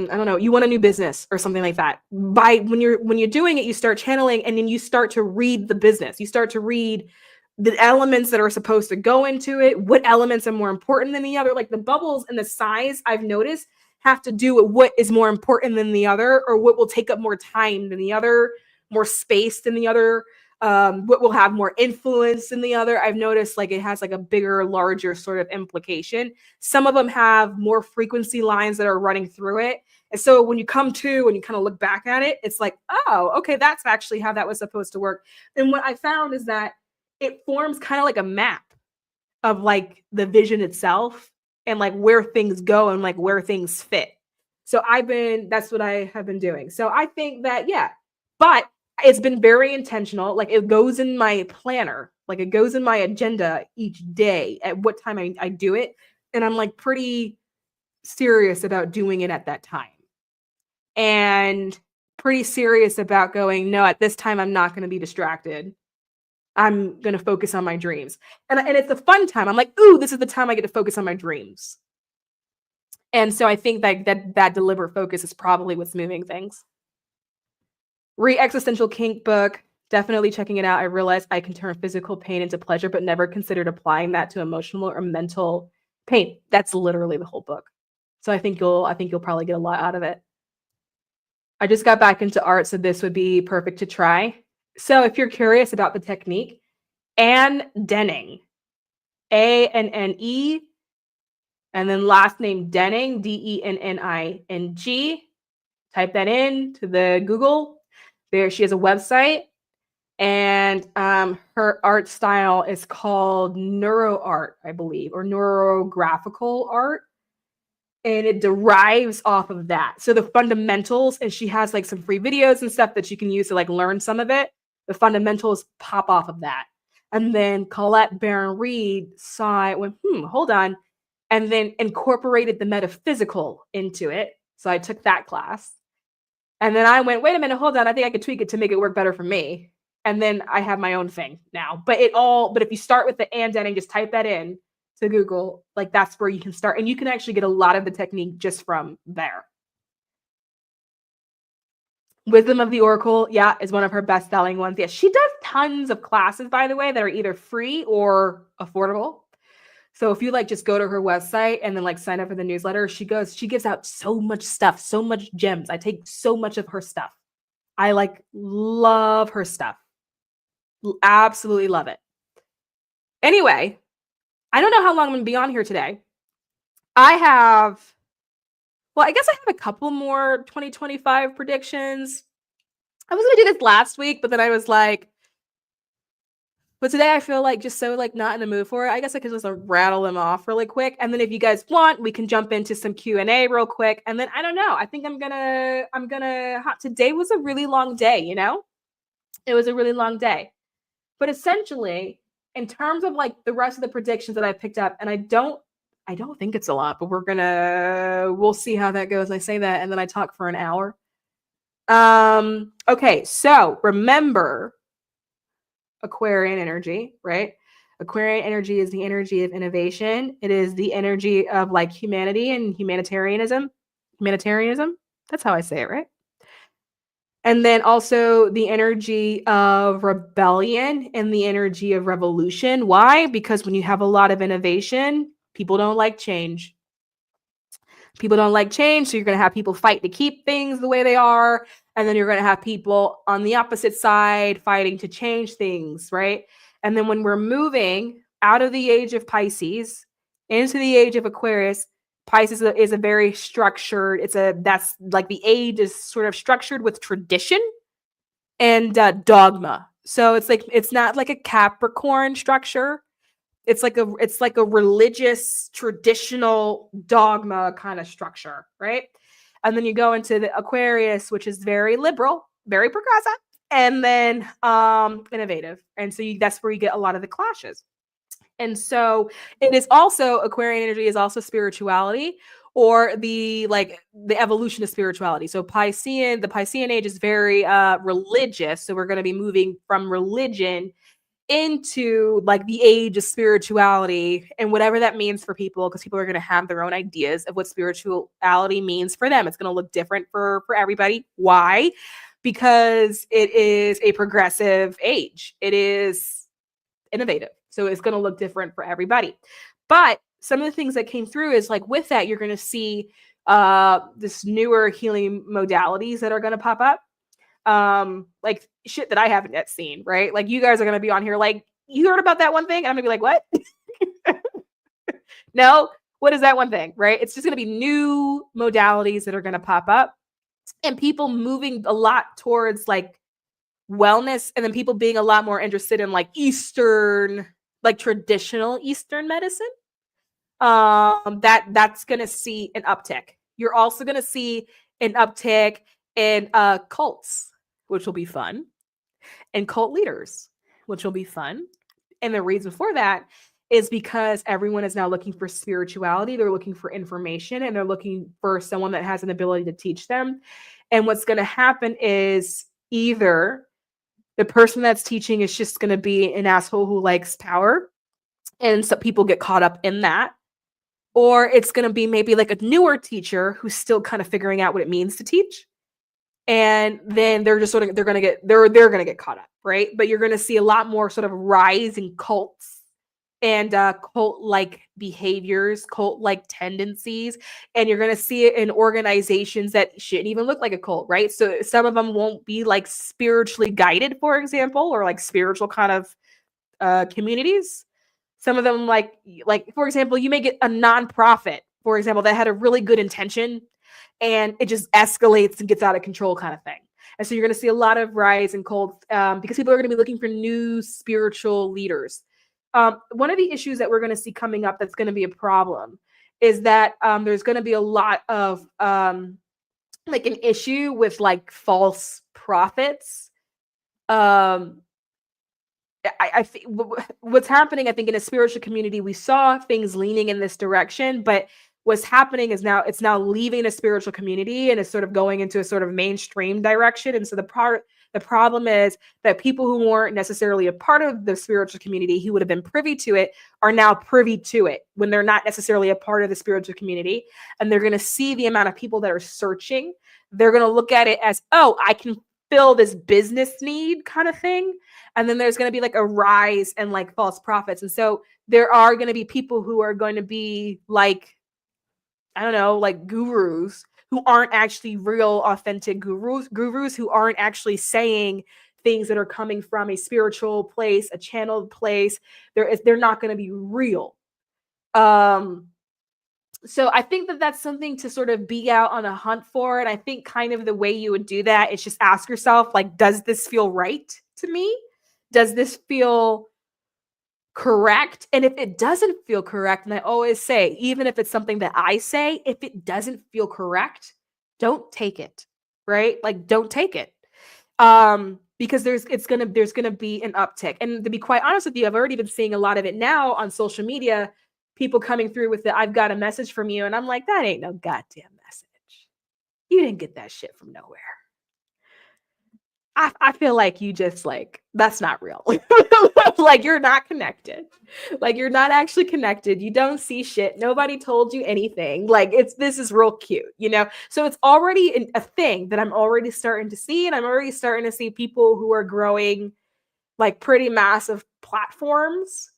know, you want a new business or something like that. When you're doing it, you start channeling and then you start to read the business. You start to read the elements that are supposed to go into it, what elements are more important than the other. Like the bubbles and the size, I've noticed, have to do with what is more important than the other, or what will take up more time than the other, more space than the other, what will have more influence than the other. I've noticed like it has like a bigger, larger sort of implication. Some of them have more frequency lines that are running through it. And so when you come to and you kind of look back at it, it's like, oh, okay, that's actually how that was supposed to work. And what I found is that it forms kind of like a map of like the vision itself and like where things go and like where things fit. So that's what I have been doing. So I think that, yeah, but it's been very intentional. Like it goes in my planner, like it goes in my agenda each day at what time I do it. And I'm like pretty serious about doing it at that time. And pretty serious about going, no, at this time, I'm not going to be distracted. I'm going to focus on my dreams. And it's a fun time. I'm like, ooh, this is the time I get to focus on my dreams. And so I think that deliberate focus is probably what's moving things. Existential Kink book, definitely checking it out. I realized I can turn physical pain into pleasure, but never considered applying that to emotional or mental pain. That's literally the whole book. So I think you'll probably get a lot out of it. I just got back into art, so this would be perfect to try. So if you're curious about the technique, Ann Denning, Anne, and then last name Denning, Denning. Type that in to the Google. There, she has a website. And her art style is called neuro art, I believe, or neurographical art. And it derives off of that. So the fundamentals, and she has like some free videos and stuff that you can use to like learn some of it. The fundamentals pop off of that. And then Colette Baron Reed saw it, went, hold on, and then incorporated the metaphysical into it. So I took that class. And then I went, wait a minute, hold on, I think I could tweak it to make it work better for me. And then I have my own thing now. But if you start with the and just type that in to Google, like that's where you can start. And you can actually get a lot of the technique just from there. Wisdom of the Oracle, yeah, is one of her best-selling ones. Yeah, she does tons of classes, by the way, that are either free or affordable. So if you like just go to her website and then like sign up for the newsletter, she gives out so much stuff, so much gems. I take so much of her stuff. I like love her stuff. Absolutely love it. Anyway, I don't know how long I'm going to be on here today. I guess I have a couple more 2025 predictions. I was going to do this last week, but then I was like, but today I feel like just so like not in the mood for it. I guess I could just rattle them off really quick. And then if you guys want, we can jump into some Q&A real quick. And then I don't know. I think today was a really long day, you know? It was a really long day. But essentially, in terms of like the rest of the predictions that I picked up, and I don't think it's a lot, but we'll see how that goes. I say that and then I talk for an hour. Okay, so remember Aquarian energy, right? Aquarian energy is the energy of innovation. It is the energy of like humanity and humanitarianism. That's how I say it, right? And then also the energy of rebellion and the energy of revolution. Why? Because when you have a lot of innovation, people don't like change. People don't like change, so you're going to have people fight to keep things the way they are. And then you're going to have people on the opposite side fighting to change things, right? And then when we're moving out of the age of Pisces into the age of Aquarius, Pisces is a very structured, that's like the age is sort of structured with tradition and dogma. So it's not like a Capricorn structure. It's like a religious, traditional dogma kind of structure, right? And then you go into the Aquarius, which is very liberal, very progressive, and then innovative. And so that's where you get a lot of the clashes. And so it is also, Aquarian energy is also spirituality, or the evolution of spirituality. So the Piscean age is very religious. So we're going to be moving from religion into like the age of spirituality, and whatever that means for people, because people are going to have their own ideas of what spirituality means for them. It's going to look different for everybody. Why? Because it is a progressive age. It is innovative. So it's going to look different for everybody. But some of the things that came through is like with that, you're going to see this newer healing modalities that are going to pop up. Like shit that I haven't yet seen, right? Like you guys are going to be on here like, you heard about that one thing? And I'm going to be like, what? No, what is that one thing, right? It's just going to be new modalities that are going to pop up, and people moving a lot towards like wellness, and then people being a lot more interested in like Eastern, like traditional Eastern medicine. That's going to see an uptick. You're also going to see an uptick in cults, which will be fun, and cult leaders, which will be fun. And the reason for that is because everyone is now looking for spirituality. They're looking for information, and they're looking for someone that has an ability to teach them. And what's going to happen is either the person that's teaching is just going to be an asshole who likes power, and some people get caught up in that, or it's going to be maybe like a newer teacher who's still kind of figuring out what it means to teach. And then they're going to get caught up, right? But you're going to see a lot more sort of rise in cults and cult-like behaviors, cult-like tendencies. And you're going to see it in organizations that shouldn't even look like a cult, right? So some of them won't be like spiritually guided, for example, or like spiritual kind of communities. Some of them like, for example, you may get a nonprofit, for example, that had a really good intention, and it just escalates and gets out of control kind of thing. And so you're going to see a lot of rise in cults because people are going to be looking for new spiritual leaders. One of the issues that we're going to see coming up that's going to be a problem is that there's going to be a lot of like an issue with like false prophets. I think what's happening, I think, in a spiritual community, we saw things leaning in this direction, but what's happening is now it's now leaving a spiritual community and it's sort of going into a sort of mainstream direction. And so the problem is that people who weren't necessarily a part of the spiritual community, who would have been privy to it, are now privy to it when they're not necessarily a part of the spiritual community. And they're going to see the amount of people that are searching. They're going to look at it as, oh, I can fill this business need kind of thing. And then there's going to be like a rise in like false prophets. And so there are going to be people who are going to be like, I don't know, like gurus who aren't actually real, authentic gurus who aren't actually saying things that are coming from a spiritual place, a channeled place. They're not going to be real. So I think that that's something to sort of be out on a hunt for. And I think kind of the way you would do that is just ask yourself, like, does this feel right to me? Does this feel correct? And if it doesn't feel correct, and I always say, even if it's something that I say, if it doesn't feel correct, don't take it, right? Like, don't take it. Because there's gonna be an uptick. And to be quite honest with you, I've already been seeing a lot of it now on social media, people coming through with the, I've got a message from you. And I'm like, that ain't no goddamn message. You didn't get that shit from nowhere. I feel like you just like, that's not real. Like, you're not connected. Like, you're not actually connected. You don't see shit. Nobody told you anything. Like, this is real cute, you know? So it's already a thing that I'm already starting to see. And I'm already starting to see people who are growing like pretty massive platforms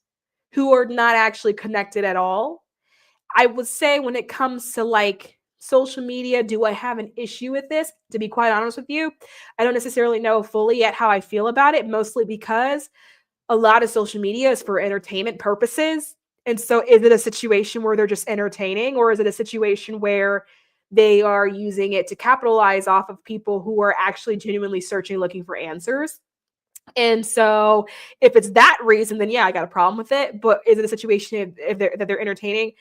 who are not actually connected at all. I would say when it comes to like social media, do I have an issue with this? To be quite honest with you, I don't necessarily know fully yet how I feel about it, mostly because a lot of social media is for entertainment purposes. And so is it a situation where they're just entertaining, or is it a situation where they are using it to capitalize off of people who are actually genuinely searching, looking for answers? And so if it's that reason, then yeah, I got a problem with it. But is it a situation if they're entertaining?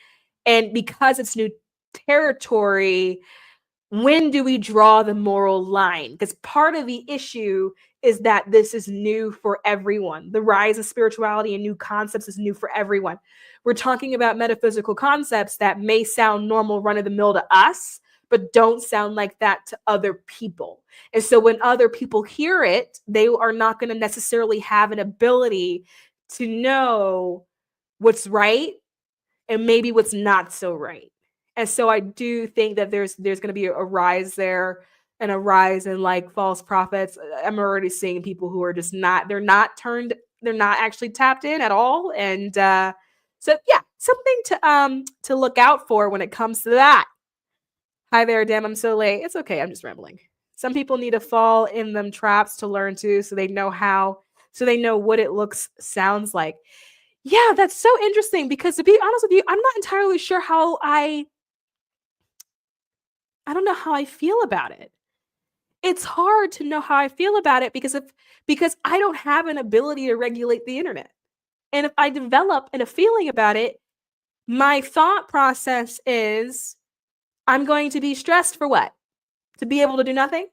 And because it's new territory, when do we draw the moral line? Because part of the issue is that this is new for everyone. The rise of spirituality and new concepts is new for everyone. We're talking about metaphysical concepts that may sound normal, run-of-the-mill to us, but don't sound like that to other people. And so when other people hear it, they are not going to necessarily have an ability to know what's right and maybe what's not so right. And so I do think that there's going to be a rise there, and a rise in like false prophets. I'm already seeing people who are just they're not actually tapped in at all. And so yeah, something to look out for when it comes to that. Hi there, damn, I'm so late. It's okay, I'm just rambling. Some people need to fall in them traps to learn to, so they know what it sounds like. Yeah, that's so interesting, because to be honest with you, I'm not entirely sure how I don't know how I feel about it. It's hard to know how I feel about it because I don't have an ability to regulate the internet. And if I develop a feeling about it, my thought process is, I'm going to be stressed for what? To be able to do nothing?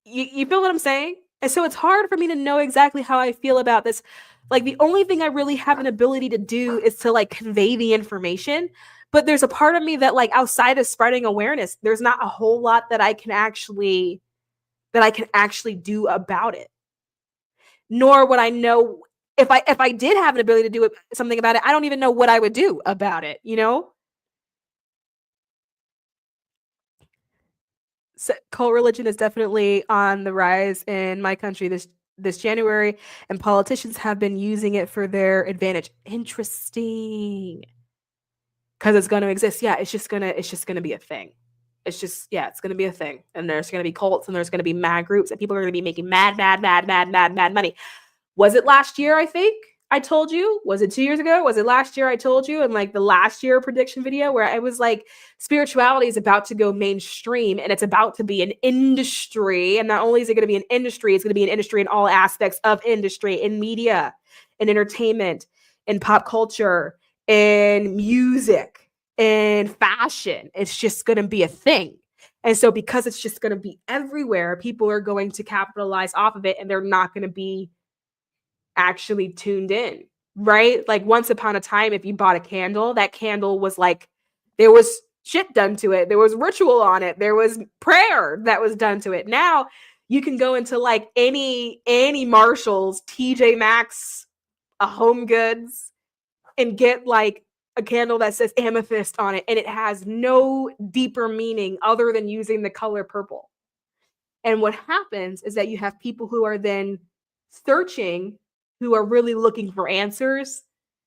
You feel what I'm saying? And so it's hard for me to know exactly how I feel about this. Like, the only thing I really have an ability to do is to like convey the information. But there's a part of me that, like, outside of spreading awareness, there's not a whole lot that I can actually do about it. Nor would I know if I did have an ability to do something about it, I don't even know what I would do about it, you know? So cult religion is definitely on the rise in my country this January, and politicians have been using it for their advantage. Interesting. Because it's going to exist. Yeah, it's just gonna be a thing. It's going to be a thing. And there's going to be cults, and there's going to be mad groups, and people are going to be making mad money. Was it last year, I think? I told you, was it 2 years ago? Was it last year? I told you in like the last year prediction video where I was like, spirituality is about to go mainstream and it's about to be an industry. And not only is it going to be an industry, it's going to be an industry in all aspects of industry, in media, in entertainment, in pop culture, in music, in fashion. It's just going to be a thing. And so because it's just going to be everywhere, people are going to capitalize off of it and they're not going to be actually tuned in, right? Like once upon a time, if you bought a candle, that candle was like, there was shit done to it. There was ritual on it. There was prayer that was done to it. Now you can go into like any Marshalls, TJ Maxx, a Home Goods, and get like a candle that says amethyst on it. And it has no deeper meaning other than using the color purple. And what happens is that you have people who are then searching, who are really looking for answers,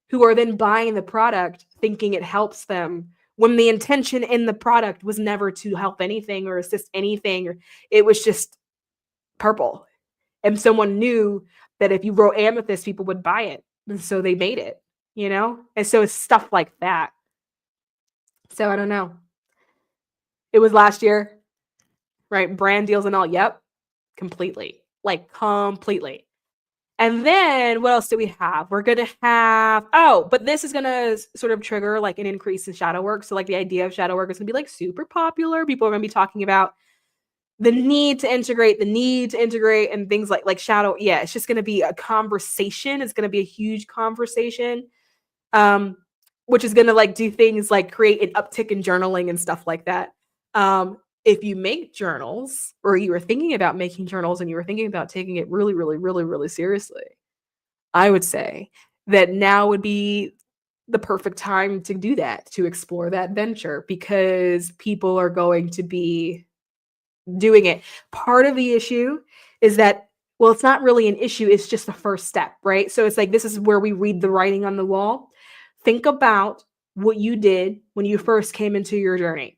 who are then buying the product thinking it helps them when the intention in the product was never to help anything or assist anything. Or it was just purple. And someone knew that if you wrote amethyst, people would buy it. And so they made it, you know? And so it's stuff like that. So I don't know. It was last year, right? Brand deals and all. Yep. Completely. Like completely. And then what else do we have? We're going to have, but this is going to sort of trigger like an increase in shadow work. So like the idea of shadow work is going to be like super popular. People are going to be talking about the need to integrate and things like shadow. Yeah, it's just going to be a conversation. It's going to be a huge conversation, which is going to like do things like create an uptick in journaling and stuff like that. If you make journals or you were thinking about making journals and you were thinking about taking it really, really, really, really seriously, I would say that now would be the perfect time to do that, to explore that venture, because people are going to be doing it. Part of the issue is that, well, it's not really an issue. It's just the first step, right? So it's like, this is where we read the writing on the wall. Think about what you did when you first came into your journey.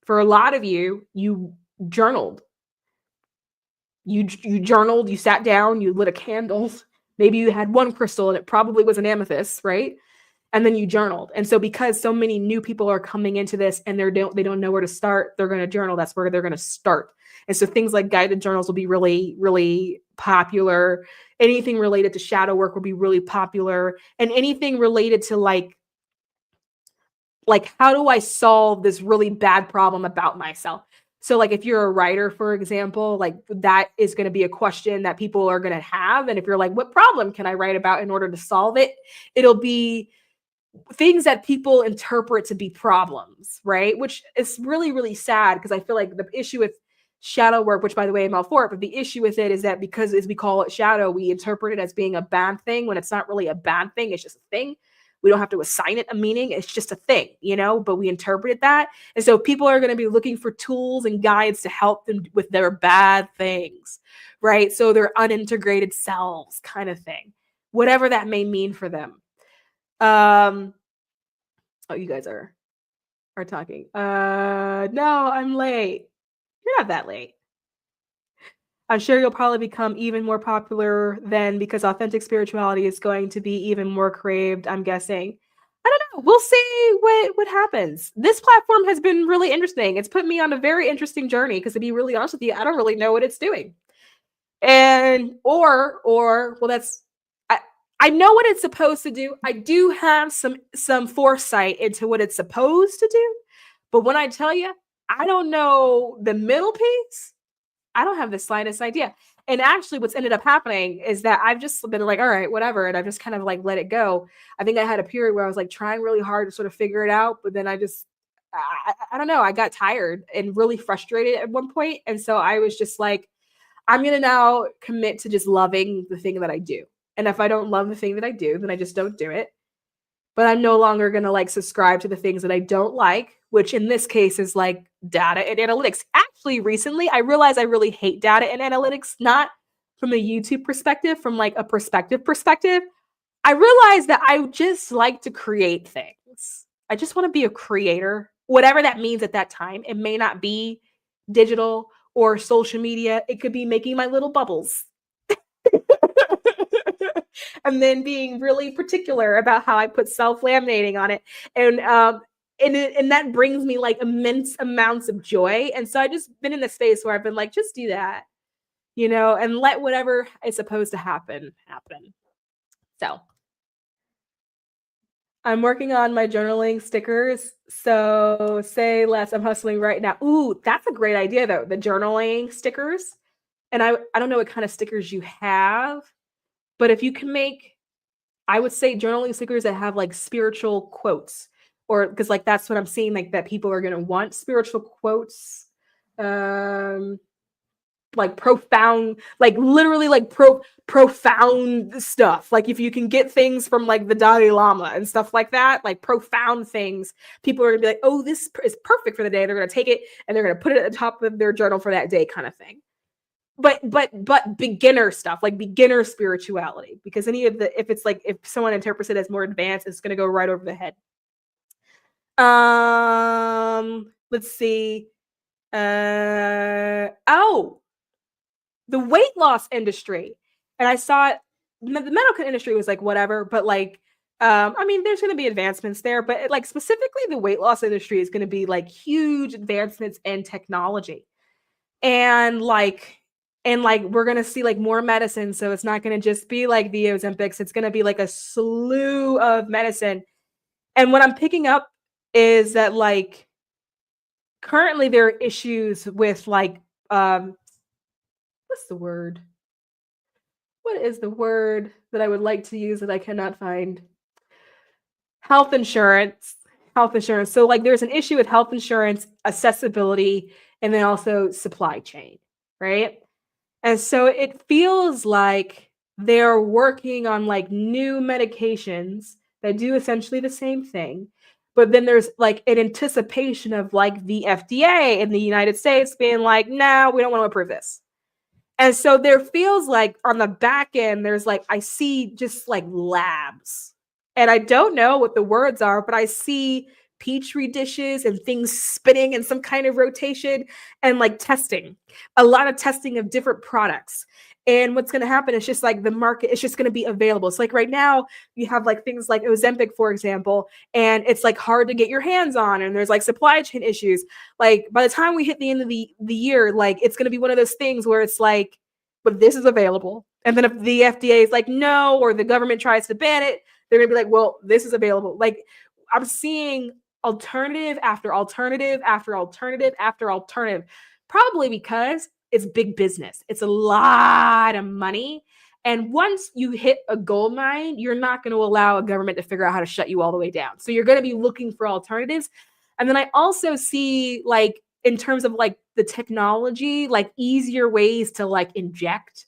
For a lot of you, you journaled. You journaled, you sat down, you lit a candle. Maybe you had one crystal and it probably was an amethyst, right? And then you journaled. And so because so many new people are coming into this and they don't know where to start, they're going to journal. That's where they're going to start. And so things like guided journals will be really, really popular. Anything related to shadow work will be really popular. And anything related to like how do I solve this really bad problem about myself? So like if you're a writer, for example, like that is going to be a question that people are going to have. And if you're like, what problem can I write about in order to solve it? It'll be things that people interpret to be problems, right? Which is really, really sad, because I feel like the issue with shadow work, which by the way, I'm all for it, but the issue with it is that because as we call it shadow, we interpret it as being a bad thing when it's not really a bad thing. It's just a thing. We don't have to assign it a meaning. It's just a thing, you know, but we interpret it that. And so people are going to be looking for tools and guides to help them with their bad things, right? So their unintegrated selves kind of thing, whatever that may mean for them. Oh, you guys are talking. No, I'm late. You're not that late. I'm sure you'll probably become even more popular then, because authentic spirituality is going to be even more craved, I'm guessing. I don't know. We'll see what happens. This platform has been really interesting. It's put me on a very interesting journey, because to be really honest with you, I don't really know what it's doing. And well, that's I know what it's supposed to do. I do have some foresight into what it's supposed to do. But when I tell you, I don't know the middle piece, I don't have the slightest idea. And actually what's ended up happening is that I've just been like, all right, whatever. And I've just kind of like let it go. I think I had a period where I was like trying really hard to sort of figure it out. But then I don't know. I got tired and really frustrated at one point. And so I was just like, I'm going to now commit to just loving the thing that I do. And if I don't love the thing that I do, then I just don't do it. But I'm no longer going to like subscribe to the things that I don't like, which in this case is like data and analytics. Actually, recently, I realized I really hate data and analytics, not from a YouTube perspective, from like a perspective. I realized that I just like to create things. I just want to be a creator, whatever that means at that time. It may not be digital or social media. It could be making my little bubbles. and then being really particular about how I put self-laminating on it. And that brings me like immense amounts of joy. And so I just been in the space where I've been like, just do that, and let whatever is supposed to happen. So I'm working on my journaling stickers. So say less, I'm hustling right now. Ooh, that's a great idea though. The journaling stickers. And I don't know what kind of stickers you have, but if you can make, I would say journaling stickers that have like spiritual quotes, or because like that's what I'm seeing, like that people are gonna want spiritual quotes. Like profound, like literally like profound stuff. Like if you can get things from like the Dalai Lama and stuff like that, like profound things, people are gonna be like, oh, this is perfect for the day. They're gonna take it and they're gonna put it at the top of their journal for that day, kind of thing. But beginner stuff, like beginner spirituality, because any of the, if someone interprets it as more advanced, it's gonna go right over the head. Let's see. Oh, the weight loss industry. And I saw it, the medical industry was like, whatever, but like, I mean, there's going to be advancements there, but like specifically the weight loss industry is going to be like huge advancements in technology. And we're going to see like more medicine. So it's not going to just be like the Ozempics. It's going to be like a slew of medicine. And what I'm picking up is that like currently there are issues with like, what's the word? What is the word that I would like to use that I cannot find? Health insurance. Health insurance. So like there's an issue with health insurance, accessibility, and then also supply chain, right? And so it feels like they're working on like new medications that do essentially the same thing. But then there's like an anticipation of like the FDA in the United States being like, no, we don't want to approve this. And so there feels like on the back end, there's like, I see just like labs. And I don't know what the words are, but I see petri dishes and things spinning in some kind of rotation and like testing, a lot of testing of different products. And what's going to happen is just like the market is just going to be available. So like right now you have like things like Ozempic, for example, and it's like hard to get your hands on, and there's like supply chain issues. Like by the time we hit the end of the year, like it's going to be one of those things where it's like, but this is available. And then if the FDA is like, no, or the government tries to ban it, they're going to be like, well, this is available. Like I'm seeing alternative after alternative after alternative after alternative, probably because it's big business. It's a lot of money. And once you hit a gold mine, you're not going to allow a government to figure out how to shut you all the way down. So you're going to be looking for alternatives. And then I also see like in terms of like the technology, like easier ways to like inject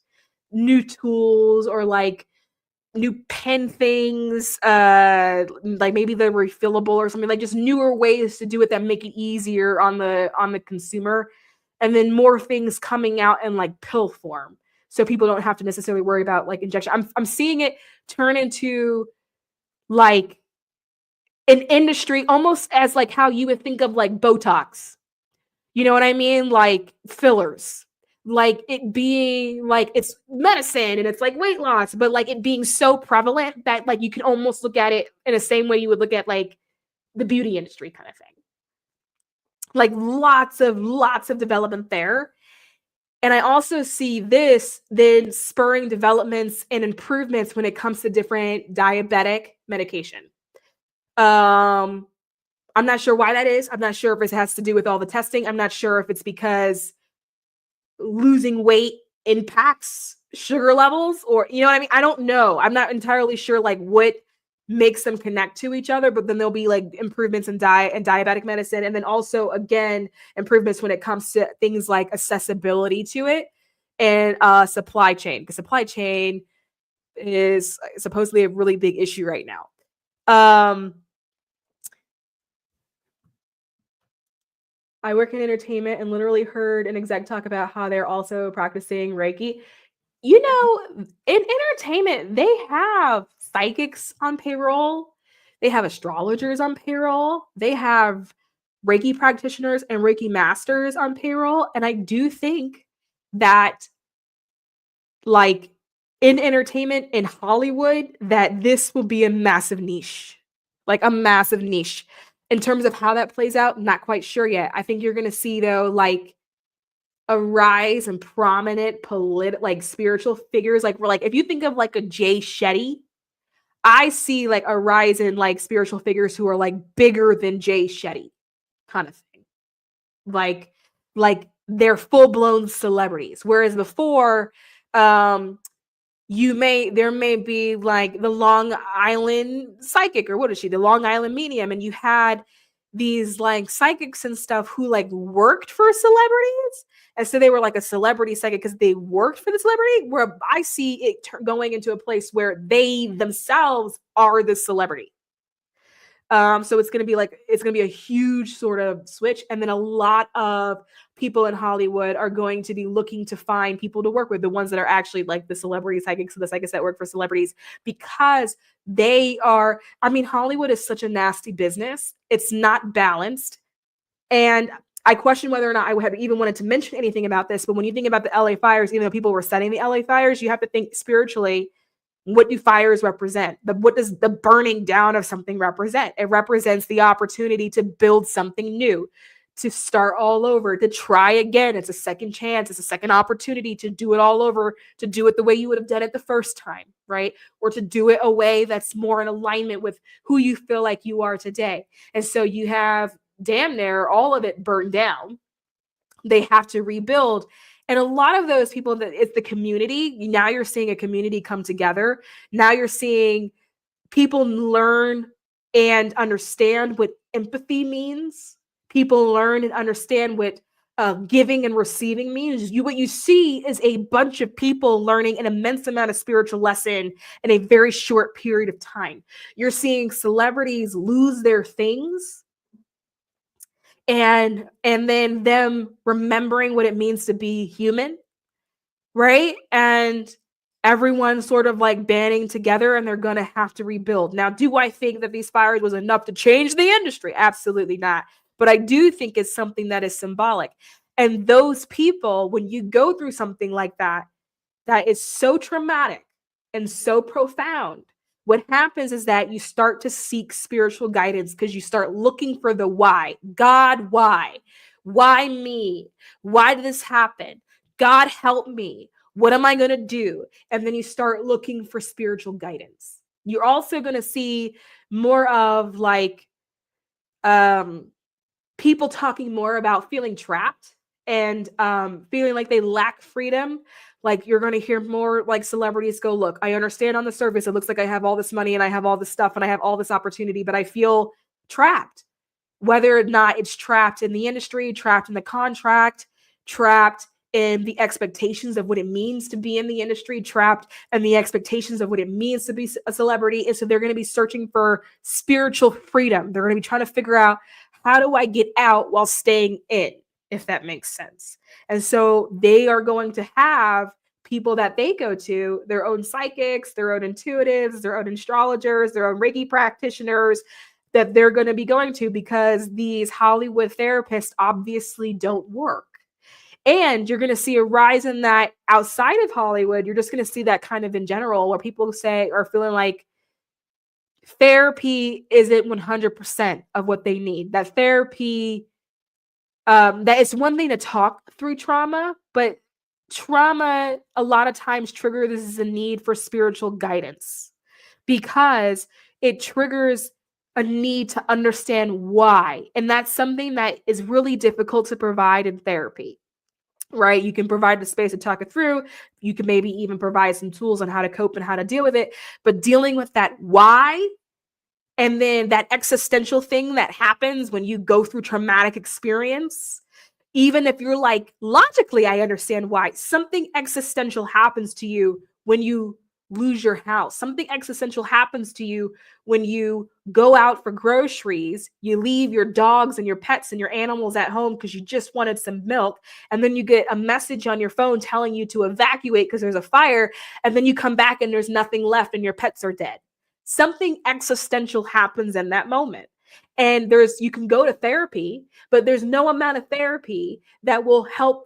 new tools or like new pen things, like maybe they're refillable or something, like just newer ways to do it that make it easier on the consumer. And then more things coming out in like pill form, so people don't have to necessarily worry about like injection. I'm seeing it turn into like an industry almost as like how you would think of like Botox. You know what I mean? Like fillers, like it being like it's medicine and it's like weight loss, but like it being so prevalent that like you can almost look at it in the same way you would look at like the beauty industry kind of thing. Like lots of development there. And I also see this then spurring developments and improvements when it comes to different diabetic medication. I'm not sure why that is. I'm not sure if it has to do with all the testing. I'm not sure if it's because losing weight impacts sugar levels, or you know what I mean? I don't know. I'm not entirely sure like what makes them connect to each other, but then there'll be like improvements in diet and diabetic medicine. And then also again, improvements when it comes to things like accessibility to it and supply chain, because supply chain is supposedly a really big issue right now. I work in entertainment and literally heard an exec talk about how they're also practicing Reiki. You know, in entertainment, they have psychics on payroll. They have astrologers on payroll. They have Reiki practitioners and Reiki masters on payroll. And I do think that like in entertainment in Hollywood that this will be a massive niche, like a massive niche. In terms of how that plays out, not quite sure yet. I think you're going to see, though, like a rise in prominent like spiritual figures. Like if you think of like a Jay Shetty, I see like a rise in like spiritual figures who are like bigger than Jay Shetty kind of thing. Like they're full-blown celebrities. Whereas before, there may be like the Long Island psychic, or what is she? The Long Island medium. And you had these like psychics and stuff who like worked for celebrities. And so they were like a celebrity psychic because they worked for the celebrity, where I see it going into a place where they themselves are the celebrity. So it's going to be a huge sort of switch. And then a lot of people in Hollywood are going to be looking to find people to work with, the ones that are actually like the celebrity psychics, the psychics that work for celebrities, because Hollywood is such a nasty business. It's not balanced. And I question whether or not I would have even wanted to mention anything about this. But when you think about the LA fires, even though people were setting the LA fires, you have to think spiritually. What do fires represent? What does the burning down of something represent? It represents the opportunity to build something new, to start all over, to try again. It's a second chance. It's a second opportunity to do it all over, to do it the way you would have done it the first time, right? Or to do it a way that's more in alignment with who you feel like you are today. And so you have damn near all of it burned down. They have to rebuild. And a lot of those people, that it's the community. Now you're seeing a community come together. Now you're seeing people learn and understand what empathy means. People learn and understand what giving and receiving means. What you see is a bunch of people learning an immense amount of spiritual lesson in a very short period of time. You're seeing celebrities lose their things, and then them remembering what it means to be human, right? And everyone sort of like banding together, and they're going to have to rebuild. Now, do I think that these fires was enough to change the industry? Absolutely not. But I do think it's something that is symbolic. And those people, when you go through something like that is so traumatic and so profound, what happens is that you start to seek spiritual guidance, because you start looking for the why. God, why? Why me? Why did this happen? God, help me. What am I going to do? And then you start looking for spiritual guidance. You're also going to see more of like people talking more about feeling trapped and feeling like they lack freedom. Like you're going to hear more like celebrities go, look, I understand on the surface, it looks like I have all this money and I have all this stuff and I have all this opportunity, but I feel trapped. Whether or not it's trapped in the industry, trapped in the contract, trapped in the expectations of what it means to be in the industry, trapped in the expectations of what it means to be a celebrity. And so they're going to be searching for spiritual freedom. They're going to be trying to figure out, how do I get out while staying in, if that makes sense. And so they are going to have people that they go to, their own psychics, their own intuitives, their own astrologers, their own Reiki practitioners, that they're going to be going to, because these Hollywood therapists obviously don't work. And you're going to see a rise in that outside of Hollywood. You're just going to see that kind of in general, where people are feeling like therapy isn't 100% of what they need. That therapy, that it's one thing to talk through trauma, but trauma a lot of times triggers a need for spiritual guidance, because it triggers a need to understand why. And that's something that is really difficult to provide in therapy, right? You can provide the space to talk it through. You can maybe even provide some tools on how to cope and how to deal with it. But dealing with that why, and then that existential thing that happens when you go through traumatic experience, even if you're like, logically, I understand why, something existential happens to you when you lose your house. Something existential happens to you when you go out for groceries, you leave your dogs and your pets and your animals at home because you just wanted some milk. And then you get a message on your phone telling you to evacuate because there's a fire. And then you come back and there's nothing left and your pets are dead. Something existential happens in that moment. And you can go to therapy, but there's no amount of therapy that will help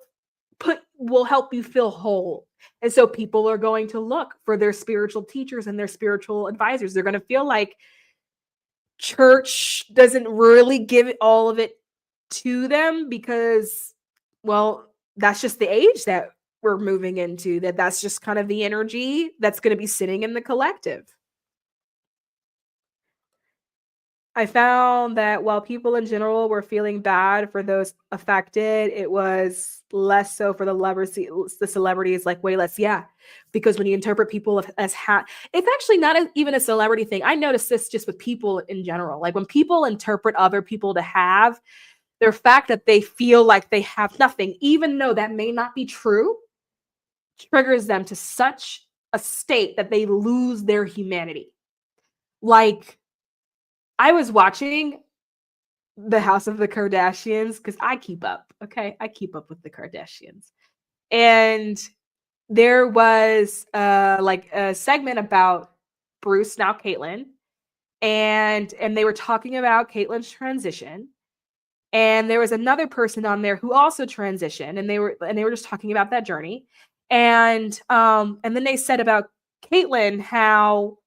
you feel whole. And so people are going to look for their spiritual teachers and their spiritual advisors. They're going to feel like church doesn't really give all of it to them because, well, that's just the age that we're moving into, that's just kind of the energy that's going to be sitting in the collective. I found that while people in general were feeling bad for those affected, it was less so for the celebrities, like way less. Yeah. Because when you interpret people as it's actually not even a celebrity thing. I noticed this just with people in general. Like when people interpret other people to have their fact that they feel like they have nothing, even though that may not be true, triggers them to such a state that they lose their humanity. Like, I was watching the House of the Kardashians because I keep up. Okay. I keep up with the Kardashians. And there was like a segment about Bruce, now Caitlyn. And they were talking about Caitlyn's transition. And there was another person on there who also transitioned, and they were just talking about that journey. And then they said about Caitlyn how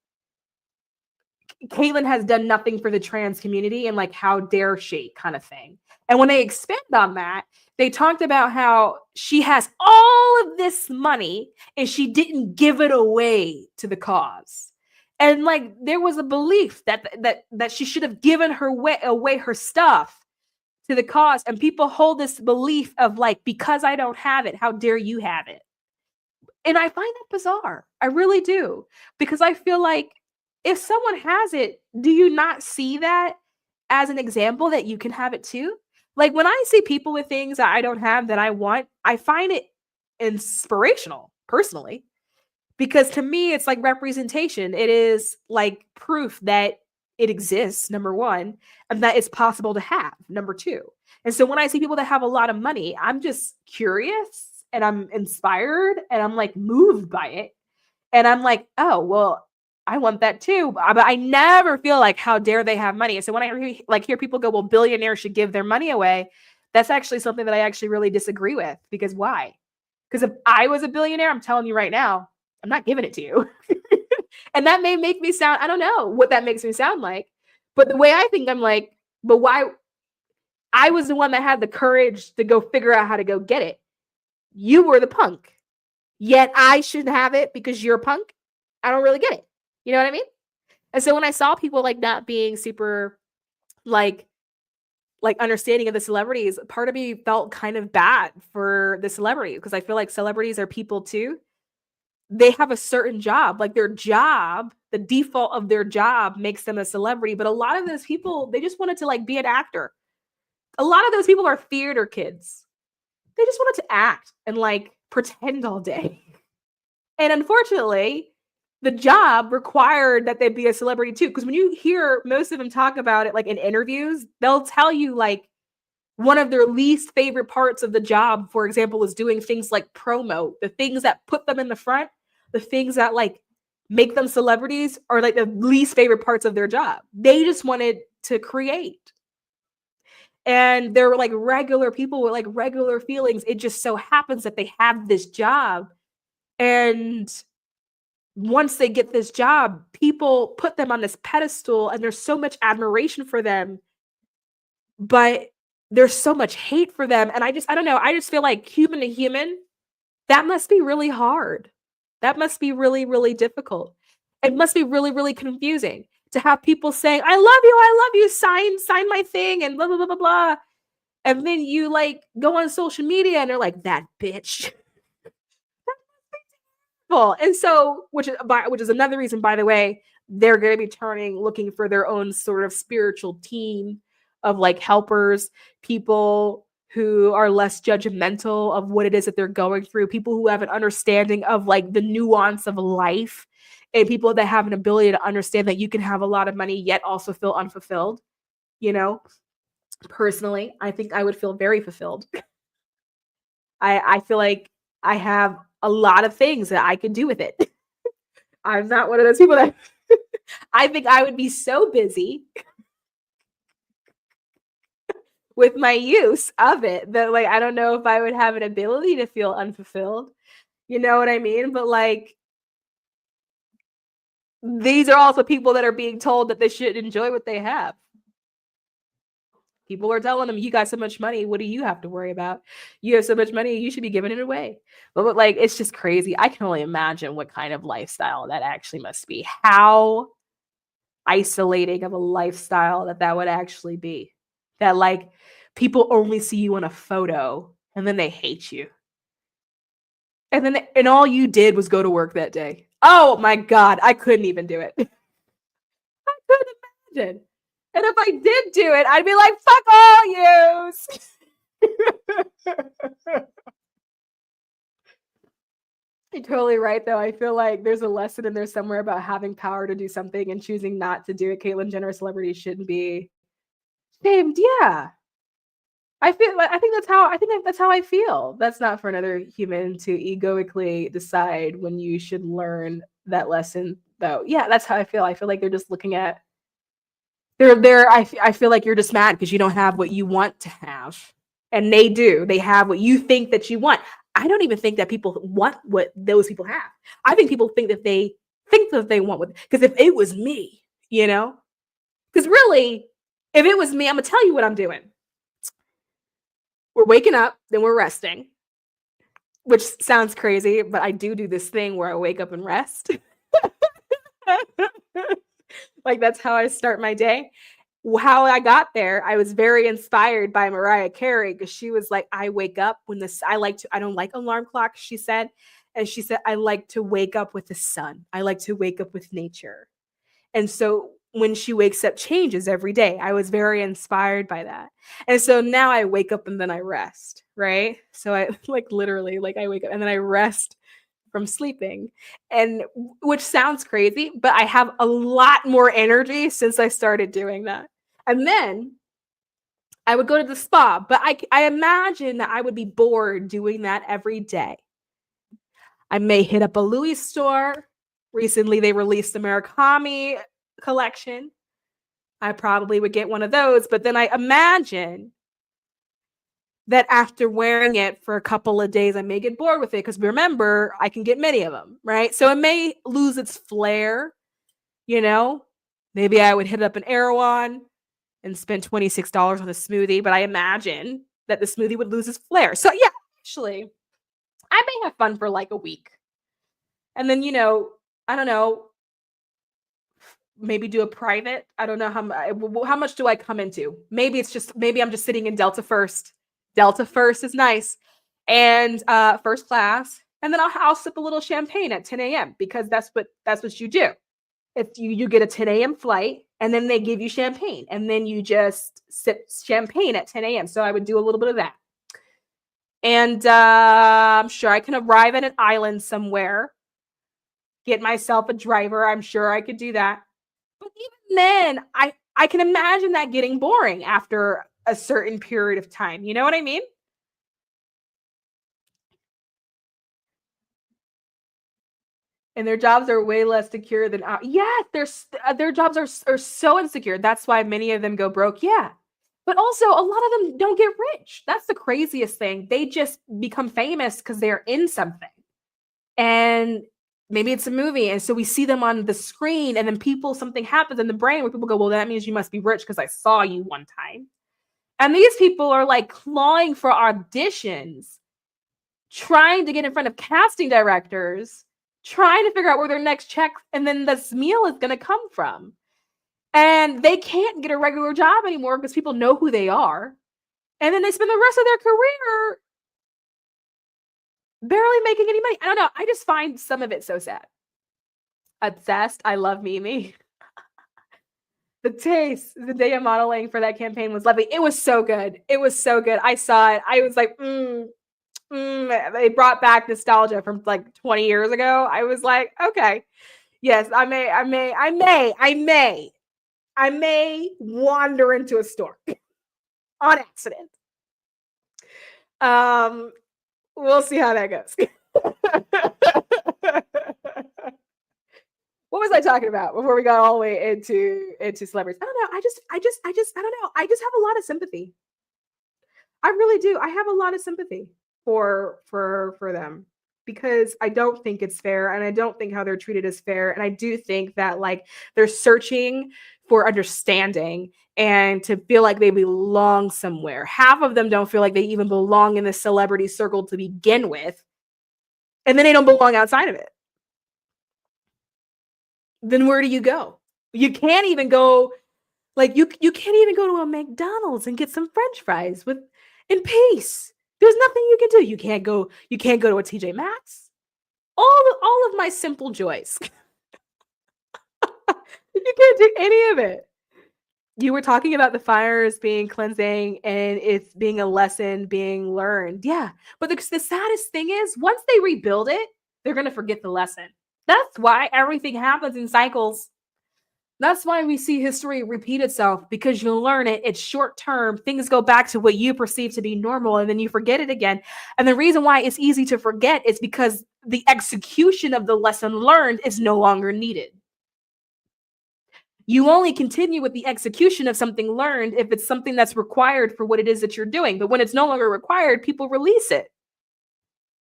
Caitlyn has done nothing for the trans community and like how dare she kind of thing. And when they expand on that, they talked about how she has all of this money and she didn't give it away to the cause. And like there was a belief that she should have given away her stuff to the cause. And people hold this belief of like, because I don't have it, how dare you have it? And I find that bizarre. I really do. Because I feel like if someone has it, do you not see that as an example that you can have it too? Like when I see people with things that I don't have that I want, I find it inspirational personally. Because to me, it's like representation. It is like proof that it exists, number one, and that it's possible to have, number two. And so when I see people that have a lot of money, I'm just curious and I'm inspired and I'm like moved by it. And I'm like, oh, well, I want that too. But I never feel like, how dare they have money? And so when I hear people go, well, billionaires should give their money away, that's actually something that I actually really disagree with. Because why? Because if I was a billionaire, I'm telling you right now, I'm not giving it to you. And that may make me sound, I don't know what that makes me sound like. But the way I think, I'm like, but why? I was the one that had the courage to go figure out how to go get it. You were the punk. Yet I should have it because you're a punk. I don't really get it. You know what I mean? And so when I saw people like not being super like understanding of the celebrities, part of me felt kind of bad for the celebrity because I feel like celebrities are people too. They have a certain job, like their job, the default of their job makes them a celebrity. But a lot of those people, they just wanted to like be an actor. A lot of those people are theater kids. They just wanted to act and like pretend all day. And unfortunately, the job required that they be a celebrity too. Because when you hear most of them talk about it, like in interviews, they'll tell you like one of their least favorite parts of the job, for example, is doing things like promo, the things that put them in the front, the things that like make them celebrities are like the least favorite parts of their job. They just wanted to create. And they're like regular people with like regular feelings. It just so happens that they have this job. And once they get this job, people put them on this pedestal and there's so much admiration for them. But there's so much hate for them. And I don't know. I just feel like human to human, that must be really hard. That must be really, really difficult. It must be really, really confusing to have people saying, I love you, sign my thing and blah, blah, blah, blah, blah. And then you like go on social media and they're like, that bitch. And so, which is another reason, by the way, they're going to be looking for their own sort of spiritual team of like helpers, people who are less judgmental of what it is that they're going through, people who have an understanding of like the nuance of life, and people that have an ability to understand that you can have a lot of money yet also feel unfulfilled. You know, personally, I think I would feel very fulfilled. I feel like I have a lot of things that I can do with it. I'm not one of those people that I think I would be so busy with my use of it that like I don't know if I would have an ability to feel unfulfilled. You know what I mean? But like, these are also people that are being told that they should enjoy what they have. People are telling them, you got so much money, what do you have to worry about? You have so much money, you should be giving it away. But like, it's just crazy. I can only imagine what kind of lifestyle that actually must be. How isolating of a lifestyle that would actually be. That like people only see you on a photo and then they hate you. And all you did was go to work that day. Oh my God, I couldn't even do it. I couldn't imagine. And if I did do it, I'd be like, fuck all yous. You're totally right, though. I feel like there's a lesson in there somewhere about having power to do something and choosing not to do it. Caitlyn Jenner celebrities shouldn't be shamed. Yeah. I think that's how I feel. That's not for another human to egoically decide when you should learn that lesson, though. Yeah, that's how I feel. I feel like they're just looking at I feel like you're just mad because you don't have what you want to have. And they do. They have what you think that you want. I don't even think that people want what those people have. I think people think that they want what, because if it was me, you know? Because really, if it was me, I'm gonna tell you what I'm doing. We're waking up, then we're resting, which sounds crazy, but I do this thing where I wake up and rest. Like, that's how I start my day. How I got there, I was very inspired by Mariah Carey, because she was like, I wake up when I don't like alarm clocks, she said. And she said, I like to wake up with the sun. I like to wake up with nature. And so when she wakes up changes every day. I was very inspired by that. And so now I wake up and then I rest, right? So I like literally like I wake up and then I rest from sleeping, and which sounds crazy, but I have a lot more energy since I started doing that. And then I would go to the spa, but I imagine that I would be bored doing that every day. I may hit up a Louis store. Recently, they released the Murakami collection. I probably would get one of those, but then I imagine that after wearing it for a couple of days, I may get bored with it, because remember, I can get many of them, right? So it may lose its flair, you know? Maybe I would hit up an Erewhon and spend $26 on a smoothie, but I imagine that the smoothie would lose its flair. So yeah, actually, I may have fun for like a week. And then, I don't know, maybe do a private. I don't know how much do I come into? Maybe I'm just sitting in Delta First. Delta First is nice. And first class. And then I'll sip a little champagne at 10 a.m. because that's what you do. If you get a 10 a.m. flight, and then they give you champagne, and then you just sip champagne at 10 a.m. So I would do a little bit of that. And I'm sure I can arrive at an island somewhere, get myself a driver. I'm sure I could do that. But even then, I can imagine that getting boring after a certain period of time. You know what I mean? And their jobs are way less secure than ours. Yeah, their jobs are so insecure. That's why many of them go broke. Yeah. But also, a lot of them don't get rich. That's the craziest thing. They just become famous because they're in something. And maybe it's a movie. And so we see them on the screen, and then something happens in the brain where people go, well, that means you must be rich because I saw you one time. And these people are like clawing for auditions, trying to get in front of casting directors, trying to figure out where their next check and then this meal is going to come from. And they can't get a regular job anymore because people know who they are. And then they spend the rest of their career barely making any money. I don't know. I just find some of it so sad. Obsessed. I love Mimi. The taste, the day of modeling for that campaign was lovely. It was so good. It was so good. I saw it. I was like, They brought back nostalgia from like 20 years ago. I was like, okay, yes, I may wander into a store on accident. We'll see how that goes. What was I talking about before we got all the way into celebrities? I don't know. I don't know. I just have a lot of sympathy. I really do. I have a lot of sympathy for them. because I don't think it's fair, and I don't think how they're treated is fair. And I do think that like they're searching for understanding and to feel like they belong somewhere. Half of them don't feel like they even belong in the celebrity circle to begin with, and then they don't belong outside of it. Then where do you go? You can't even go, like you can't even go to a McDonald's and get some French fries with in peace. There's nothing you can do. You can't go to a TJ Maxx. All of my simple joys. You can't do any of it. You were talking about the fires being cleansing and it's being a lesson being learned. Yeah. But the saddest thing is once they rebuild it, they're going to forget the lesson. That's why everything happens in cycles. That's why we see history repeat itself, because you learn it. It's short term. Things go back to what you perceive to be normal, and then you forget it again. And the reason why it's easy to forget is because the execution of the lesson learned is no longer needed. You only continue with the execution of something learned if it's something that's required for what it is that you're doing. But when it's no longer required, people release it.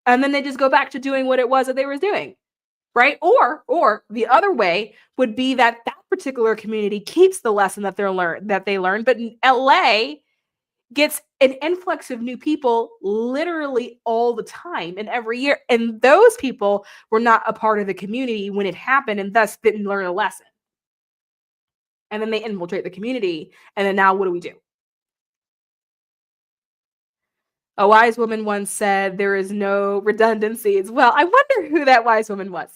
And then they just go back to doing what it was that they were doing. Right? Or the other way would be that particular community keeps the lesson that they learned, but in LA gets an influx of new people literally all the time and every year. And those people were not a part of the community when it happened and thus didn't learn a lesson. And then they infiltrate the community. And then now what do? A wise woman once said, there is no redundancies. Well, I wonder who that wise woman was.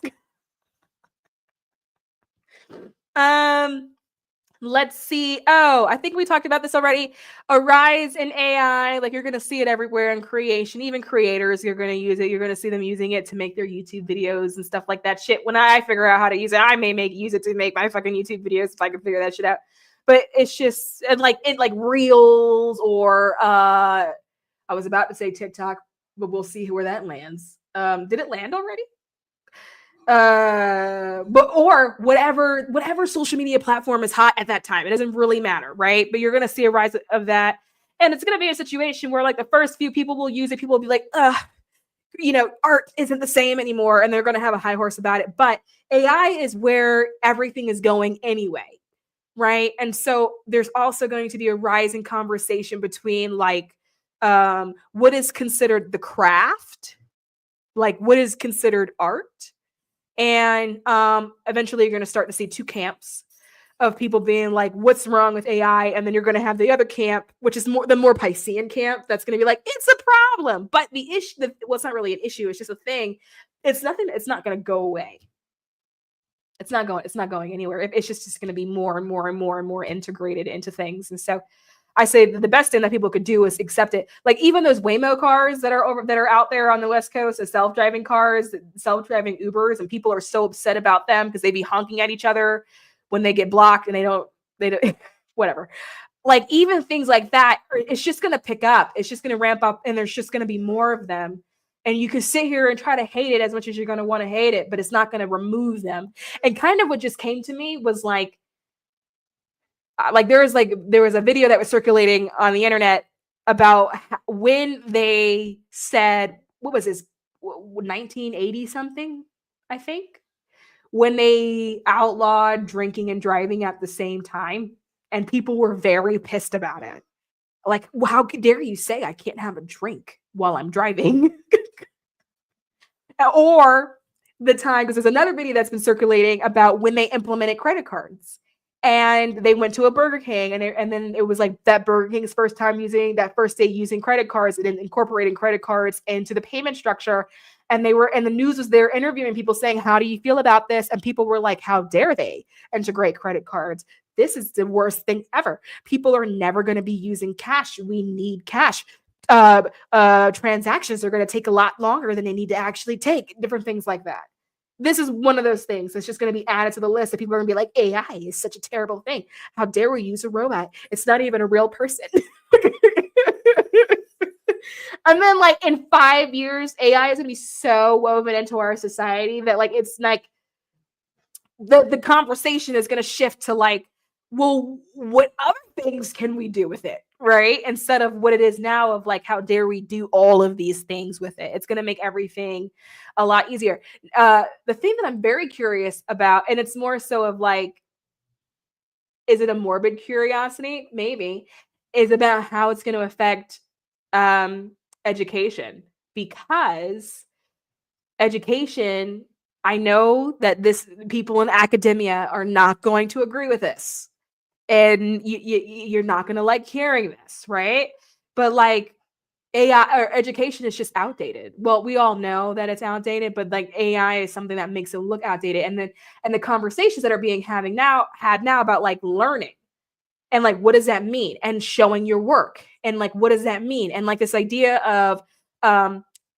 Let's see. Oh, I think we talked about this already. A rise in AI, like you're going to see it everywhere in creation, even creators, you're going to use it. You're going to see them using it to make their YouTube videos and stuff like that shit. When I figure out how to use it, I may use it to make my fucking YouTube videos if I can figure that shit out. But it's just like reels or I was about to say TikTok, but we'll see where that lands. Did it land already? But or whatever social media platform is hot at that time. It doesn't really matter, right? But you're gonna see a rise of that. And it's gonna be a situation where like the first few people will use it, people will be like, art isn't the same anymore, and they're gonna have a high horse about it. But AI is where everything is going anyway, right? And so there's also going to be a rise in conversation between like what is considered the craft, like what is considered art. And eventually you're going to start to see two camps of people being like, what's wrong with AI? And then you're going to have the other camp, which is the more Piscean camp, that's going to be like, it's a problem. But the issue, it's not really an issue. It's just a thing. It's nothing. It's not going to go away. It's not going anywhere. It's just going to be more and more and more and more integrated into things. And so I say the best thing that people could do is accept it. Like even those Waymo cars that are out there on the West Coast, the self-driving cars, self-driving Ubers, and people are so upset about them because they be honking at each other when they get blocked and they don't whatever. Like even things like that, it's just going to pick up. It's just going to ramp up, and there's just going to be more of them. And you can sit here and try to hate it as much as you're going to want to hate it, but it's not going to remove them. And kind of what just came to me was like there was a video that was circulating on the internet about when they said, what was this, 1980 something, I think, when they outlawed drinking and driving at the same time, and people were very pissed about it. Like, well, how dare you say I can't have a drink while I'm driving? Or the time, because there's another video that's been circulating about when they implemented credit cards. And they went to a Burger King, and then it was like that Burger King's first day using credit cards and incorporating credit cards into the payment structure. And the news was there interviewing people saying, how do you feel about this? And people were like, how dare they integrate credit cards? This is the worst thing ever. People are never going to be using cash. We need cash. Transactions are going to take a lot longer than they need to actually take. Different things like that. This is one of those things that's just going to be added to the list that people are going to be like, AI is such a terrible thing. How dare we use a robot? It's not even a real person. And then like in 5 years, AI is going to be so woven into our society that like, it's like the conversation is going to shift to like, well, what other things can we do with it? right? Instead of what it is now of like, how dare we do all of these things with it? It's going to make everything a lot easier. The thing that I'm very curious about, and it's more so of like, is it a morbid curiosity? Maybe, is about how it's going to affect education, because education, I know that people in academia are not going to agree with this, and you're not going to like hearing this, right? But like, AI or education is just outdated. Well, we all know that it's outdated, but like AI is something that makes it look outdated. And the conversations that are being had now about like learning, and like, what does that mean? And showing your work, and like, what does that mean? And like this idea of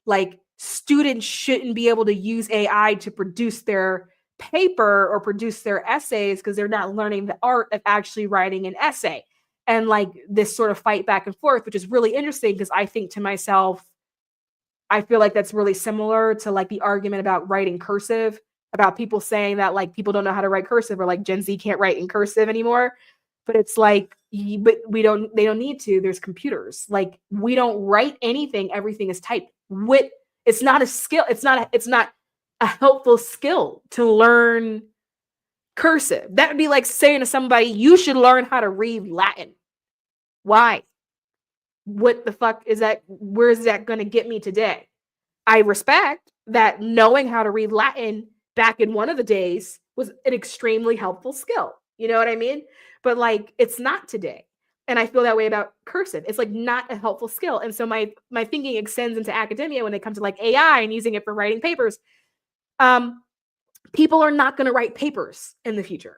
like, students shouldn't be able to use AI to produce their paper or produce their essays because they're not learning the art of actually writing an essay. And like this sort of fight back and forth, which is really interesting, because I think to myself, I feel like that's really similar to like the argument about writing cursive, about people saying that like people don't know how to write cursive, or like Gen Z can't write in cursive anymore. But it's like, but they don't need to. There's computers. Like, we don't write anything. Everything is typed. It's not a skill. It's not a helpful skill to learn cursive. That would be like saying to somebody, you should learn how to read Latin. Why? What the fuck is that? Where is that going to get me today? I respect that knowing how to read Latin back in one of the days was an extremely helpful skill. You know what I mean? But like, it's not today. And I feel that way about cursive. It's like not a helpful skill. And so my thinking extends into academia when it comes to like AI and using it for writing papers. People are not going to write papers in the future.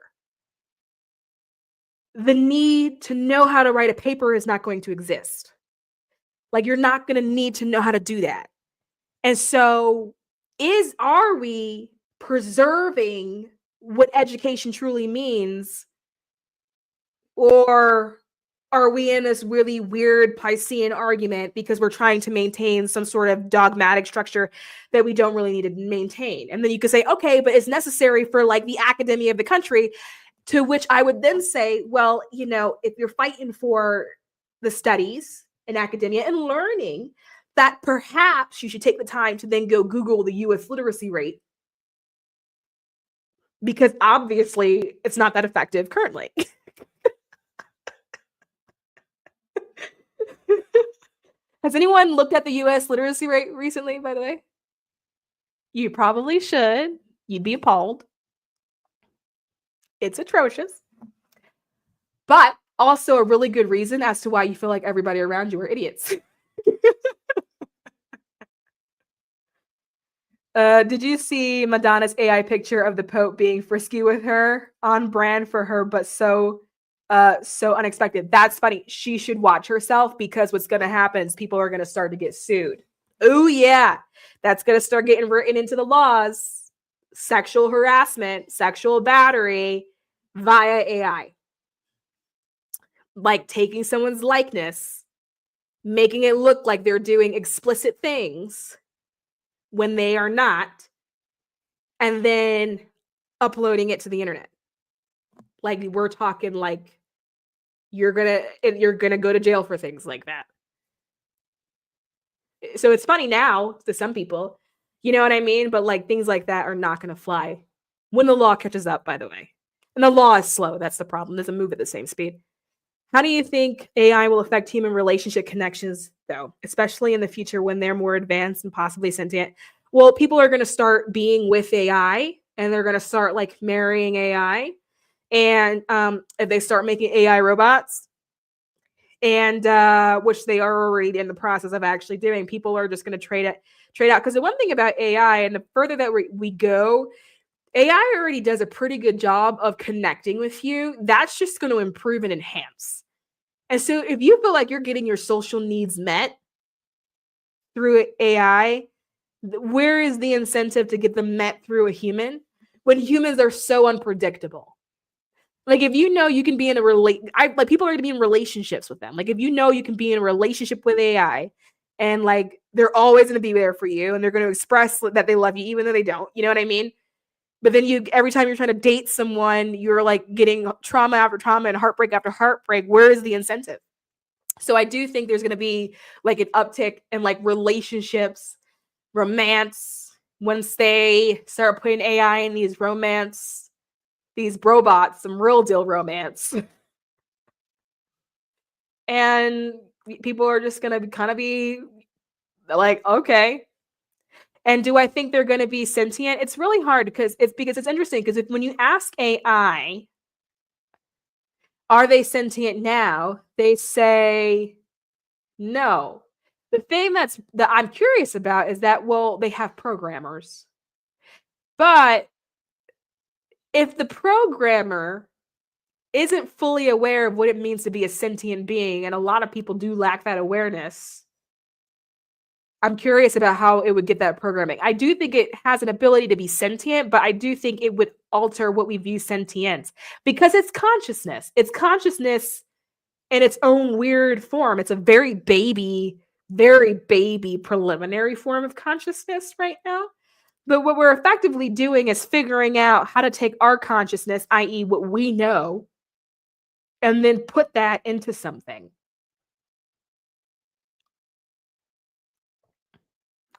The need to know how to write a paper is not going to exist. Like, you're not going to need to know how to do that. And so are we preserving what education truly means? Or are we in this really weird Piscean argument because we're trying to maintain some sort of dogmatic structure that we don't really need to maintain? And then you could say, okay, but it's necessary for like the academia of the country, to which I would then say, well, you know, if you're fighting for the studies in academia and learning, that perhaps you should take the time to then go Google the US literacy rate, because obviously it's not that effective currently. Has anyone looked at the US literacy rate recently, by the way? You probably should. You'd be appalled. It's atrocious. But also a really good reason as to why you feel like everybody around you are idiots. Did you see Madonna's AI picture of the Pope being frisky with her? On brand for her, but so unexpected. That's funny. She should watch herself, because what's going to happen is people are going to start to get sued. Oh yeah, that's going to start getting written into the laws. Sexual harassment, sexual battery via AI. Like taking someone's likeness, making it look like they're doing explicit things when they are not, and then uploading it to the internet. Like, we're talking like you're gonna go to jail for things like that. So it's funny now to some people, you know what I mean? But like, things like that are not gonna fly when the law catches up, by the way. And the law is slow. That's the problem. It doesn't move at the same speed. How do you think AI will affect human relationship connections, though, especially in the future when they're more advanced and possibly sentient? Well, people are going to start being with AI, and they're going to start like marrying AI. And if they start making AI robots, and which they are already in the process of actually doing, people are just going to trade out. Because the one thing about AI, and the further that we go, AI already does a pretty good job of connecting with you. That's just going to improve and enhance. And so if you feel like you're getting your social needs met through AI, where is the incentive to get them met through a human when humans are so unpredictable? Like, if you know you can be in like, people are going to be in relationships with them. Like, if you know you can be in a relationship with AI, and like, they're always going to be there for you, and they're going to express that they love you even though they don't, you know what I mean? But then every time you're trying to date someone, you're like getting trauma after trauma and heartbreak after heartbreak. Where is the incentive? So I do think there's going to be like an uptick in like relationships, romance, once they start putting AI in these robots, some real deal romance. And people are just going to kind of be like, okay. And do I think they're going to be sentient? It's really hard because it's interesting because when you ask AI, are they sentient now? They say no. The thing that I'm curious about is that, well, they have programmers. But if the programmer isn't fully aware of what it means to be a sentient being, and a lot of people do lack that awareness, I'm curious about how it would get that programming. I do think it has an ability to be sentient, but I do think it would alter what we view sentience because it's consciousness. It's consciousness in its own weird form. It's a very baby preliminary form of consciousness right now. But what we're effectively doing is figuring out how to take our consciousness, i.e., what we know, and then put that into something.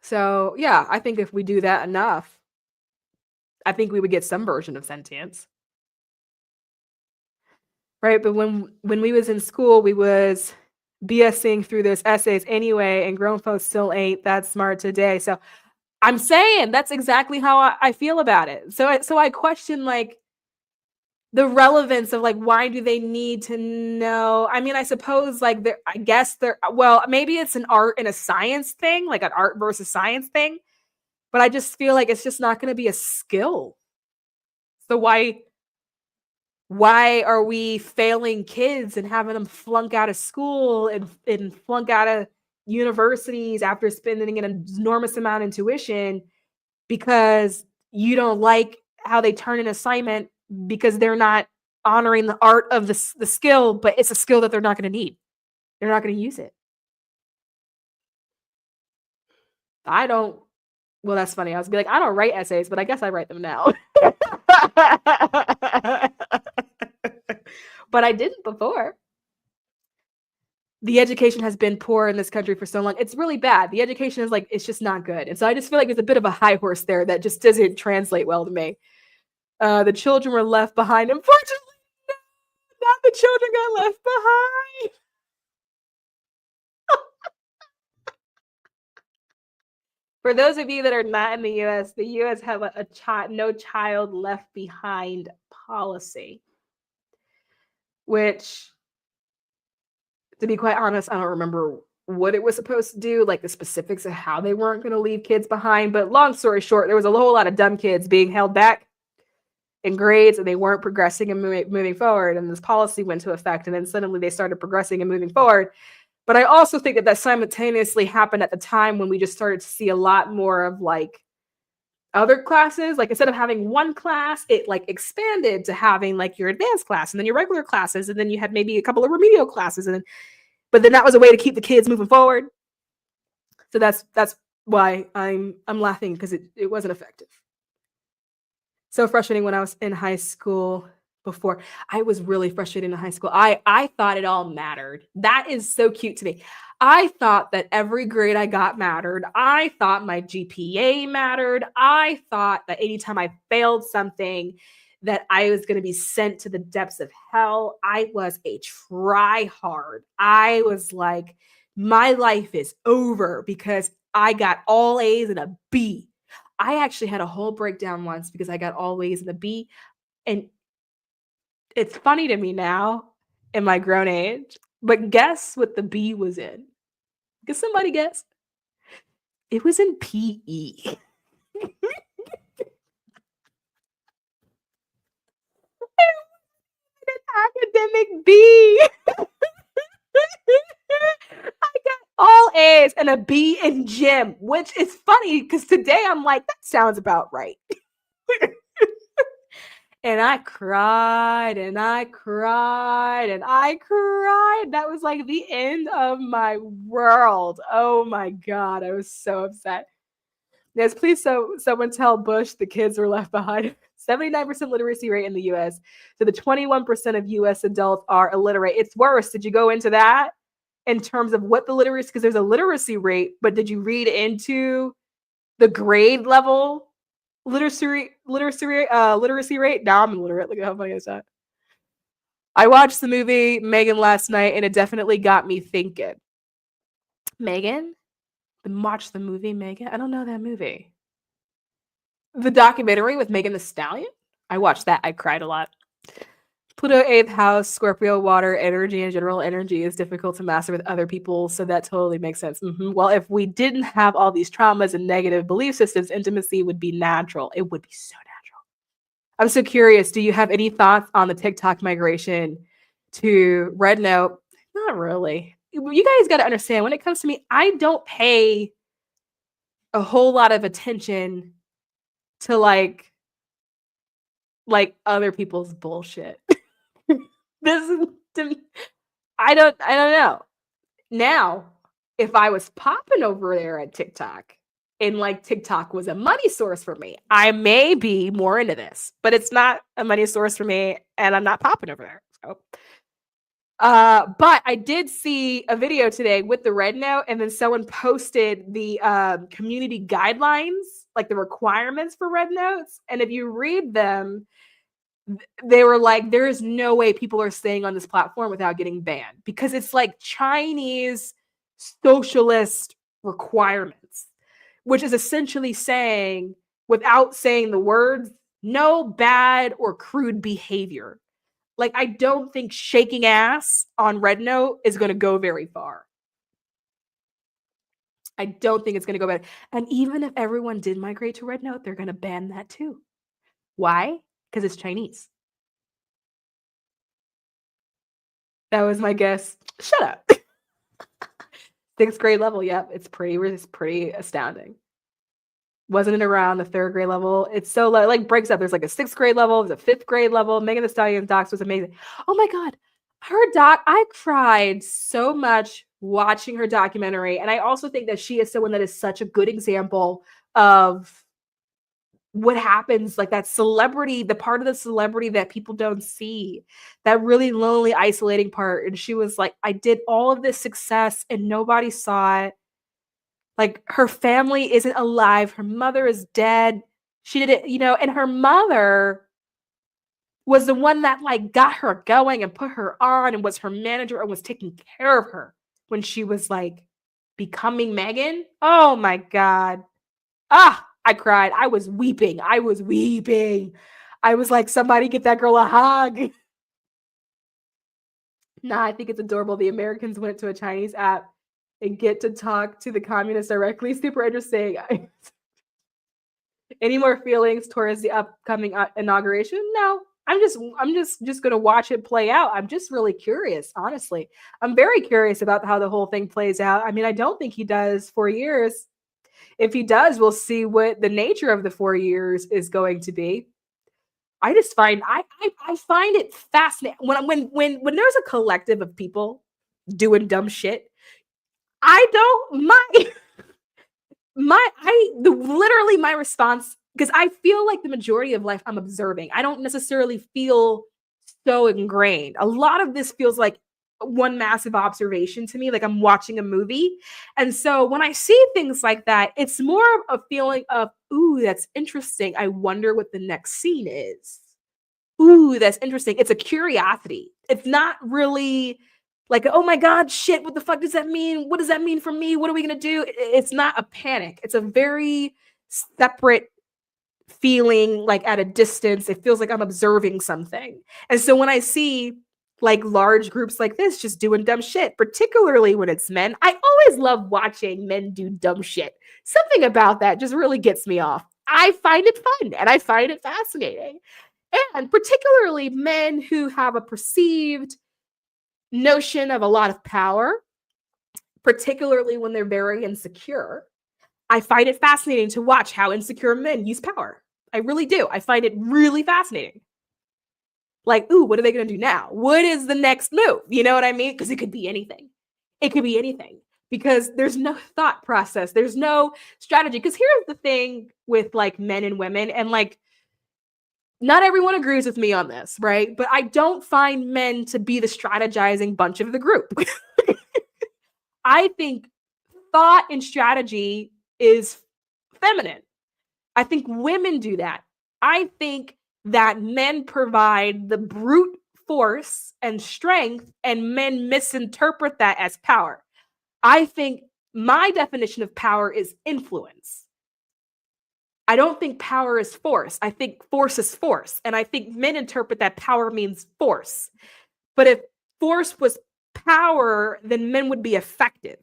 So, yeah, I think if we do that enough, I think we would get some version of sentience. Right? But when we was in school, we was BSing through those essays anyway, and grown folks still ain't that smart today. So I'm saying that's exactly how I feel about it. So I question like the relevance of like why do they need to know? I mean, I suppose like well, maybe it's an art and a science thing, like an art versus science thing. But I just feel like it's just not going to be a skill. So why are we failing kids and having them flunk out of school and flunk out of universities after spending an enormous amount in tuition because you don't like how they turn an assignment because they're not honoring the art of the skill, but it's a skill that they're not going to need. They're not going to use it. Well, that's funny. I was like, I don't write essays, but I guess I write them now. But I didn't before. The education has been poor in this country for so long. It's really bad. The education is like, it's just not good. And so I just feel like there's a bit of a high horse there that just doesn't translate well to me. The children were left behind. Unfortunately, not the children got left behind. For those of you that are not in the U.S. have a no child left behind policy, which, to be quite honest, I don't remember what it was supposed to do, like the specifics of how they weren't going to leave kids behind. But long story short, there was a whole lot of dumb kids being held back in grades and they weren't progressing and moving forward. And this policy went into effect. And then suddenly they started progressing and moving forward. But I also think that simultaneously happened at the time when we just started to see a lot more of like other classes. Like instead of having one class, it like expanded to having like your advanced class and then your regular classes. And then you had maybe a couple of remedial classes. But then that was a way to keep the kids moving forward. So that's why I'm laughing because it wasn't effective. So frustrating when I was in high school. Before I was really frustrated in high school. I thought it all mattered. That is so cute to me. I thought that every grade I got mattered. I thought my GPA mattered. I thought that anytime I failed something that I was going to be sent to the depths of hell. I was a tryhard. I was like, my life is over because I got all A's and a B. I actually had a whole breakdown once because I got all A's and a B. And it's funny to me now in my grown age, but guess what the B was in? Can somebody guess? It was in PE. An academic B. I got all A's and a B in gym, which is funny because today I'm like, that sounds about right. And I cried and I cried and I cried. That was like the end of my world. Oh my God. I was so upset. Yes, please someone tell Bush the kids were left behind. 79% literacy rate in the US. So the 21% of US adults are illiterate. It's worse. Did you go into that? in terms of what the literacy, because there's a literacy rate, but did you read into the grade level literacy rate? Now I'm illiterate. Look at how funny is that. I watched the movie Megan last night, and it definitely got me thinking. Megan? Watch the movie Megan? I don't know that movie. The documentary with Megan Thee Stallion? I watched that. I cried a lot. Pluto 8th house, Scorpio, water, energy, and general energy is difficult to master with other people, so that totally makes sense. Well, if we didn't have all these traumas and negative belief systems, intimacy would be natural. It would be so natural. I'm so curious. Do you have any thoughts on the TikTok migration to Red Note? Not really. You guys got to understand, when it comes to me, I don't pay a whole lot of attention to like other people's bullshit. This is I don't know. Now, if I was popping over there at TikTok and like TikTok was a money source for me, I may be more into this, but it's not a money source for me and I'm not popping over there. So but I did see a video today with the Red Note, and then someone posted the community guidelines, like the requirements for Red Notes. And if you read them, they were like, there is no way people are staying on this platform without getting banned, because it's like Chinese socialist requirements, which is essentially saying, without saying the words, no bad or crude behavior. Like, I don't think shaking ass on Red Note is going to go very far. I don't think it's going to go bad. And even if everyone did migrate to Red Note, they're going to ban that too. Why? Because it's Chinese. That was my guess. Shut up. 6th grade level. Yep. It's pretty astounding. Wasn't it around the 3rd grade level? It's so low, like breaks up. There's like a 6th grade level, there's a 5th grade level. Megan Thee Stallion docs was amazing. Oh my God. Her doc, I cried so much watching her documentary. And I also think that she is someone that is such a good example of what happens, like that celebrity, the part of the celebrity that people don't see, that really lonely, isolating part. And she was like, I did all of this success and nobody saw it. Like, her family isn't alive. Her mother is dead. She did it, and her mother was the one that like got her going and put her on and was her manager and was taking care of her when she was like becoming Megan. Oh my God. I cried. I was weeping. I was like, somebody get that girl a hug. Nah, I think it's adorable. The Americans went to a Chinese app and get to talk to the communists directly. Super interesting. Any more feelings towards the upcoming inauguration? No, I'm just gonna watch it play out. I'm just really curious, honestly. I'm very curious about how the whole thing plays out. I mean, I don't think he does 4 years. If he does, we'll see what the nature of the 4 years is going to be. I just find I find it fascinating when there's a collective of people doing dumb shit. I don't literally my response, because I feel like the majority of life I'm observing. I don't necessarily feel so ingrained. A lot of this feels like one massive observation to me, like I'm watching a movie. And so when I see things like that, it's more of a feeling of, ooh, that's interesting. I wonder what the next scene is. Ooh, that's interesting. It's a curiosity. It's not really like, oh my God, shit, what the fuck does that mean? What does that mean for me? What are we going to do? It's not a panic. It's a very separate feeling, like at a distance. It feels like I'm observing something. And so when I see like large groups like this just doing dumb shit, particularly when it's men, I always love watching men do dumb shit. Something about that just really gets me off. I find it fun and I find it fascinating. And particularly men who have a perceived notion of a lot of power, particularly when they're very insecure. I find it fascinating to watch how insecure men use power. I really do. I find it really fascinating. Like, ooh, what are they going to do now? What is the next move? You know what I mean? Because it could be anything. It could be anything. Because there's no thought process. There's no strategy. Because here's the thing with like men and women, and like, not everyone agrees with me on this, right? But I don't find men to be the strategizing bunch of the group. I think thought and strategy is feminine. I think women do that. I think that men provide the brute force and strength, and men misinterpret that as power. I think my definition of power is influence. I don't think power is force. I think force is force. And I think men interpret that power means force. But if force was power, then men would be effective.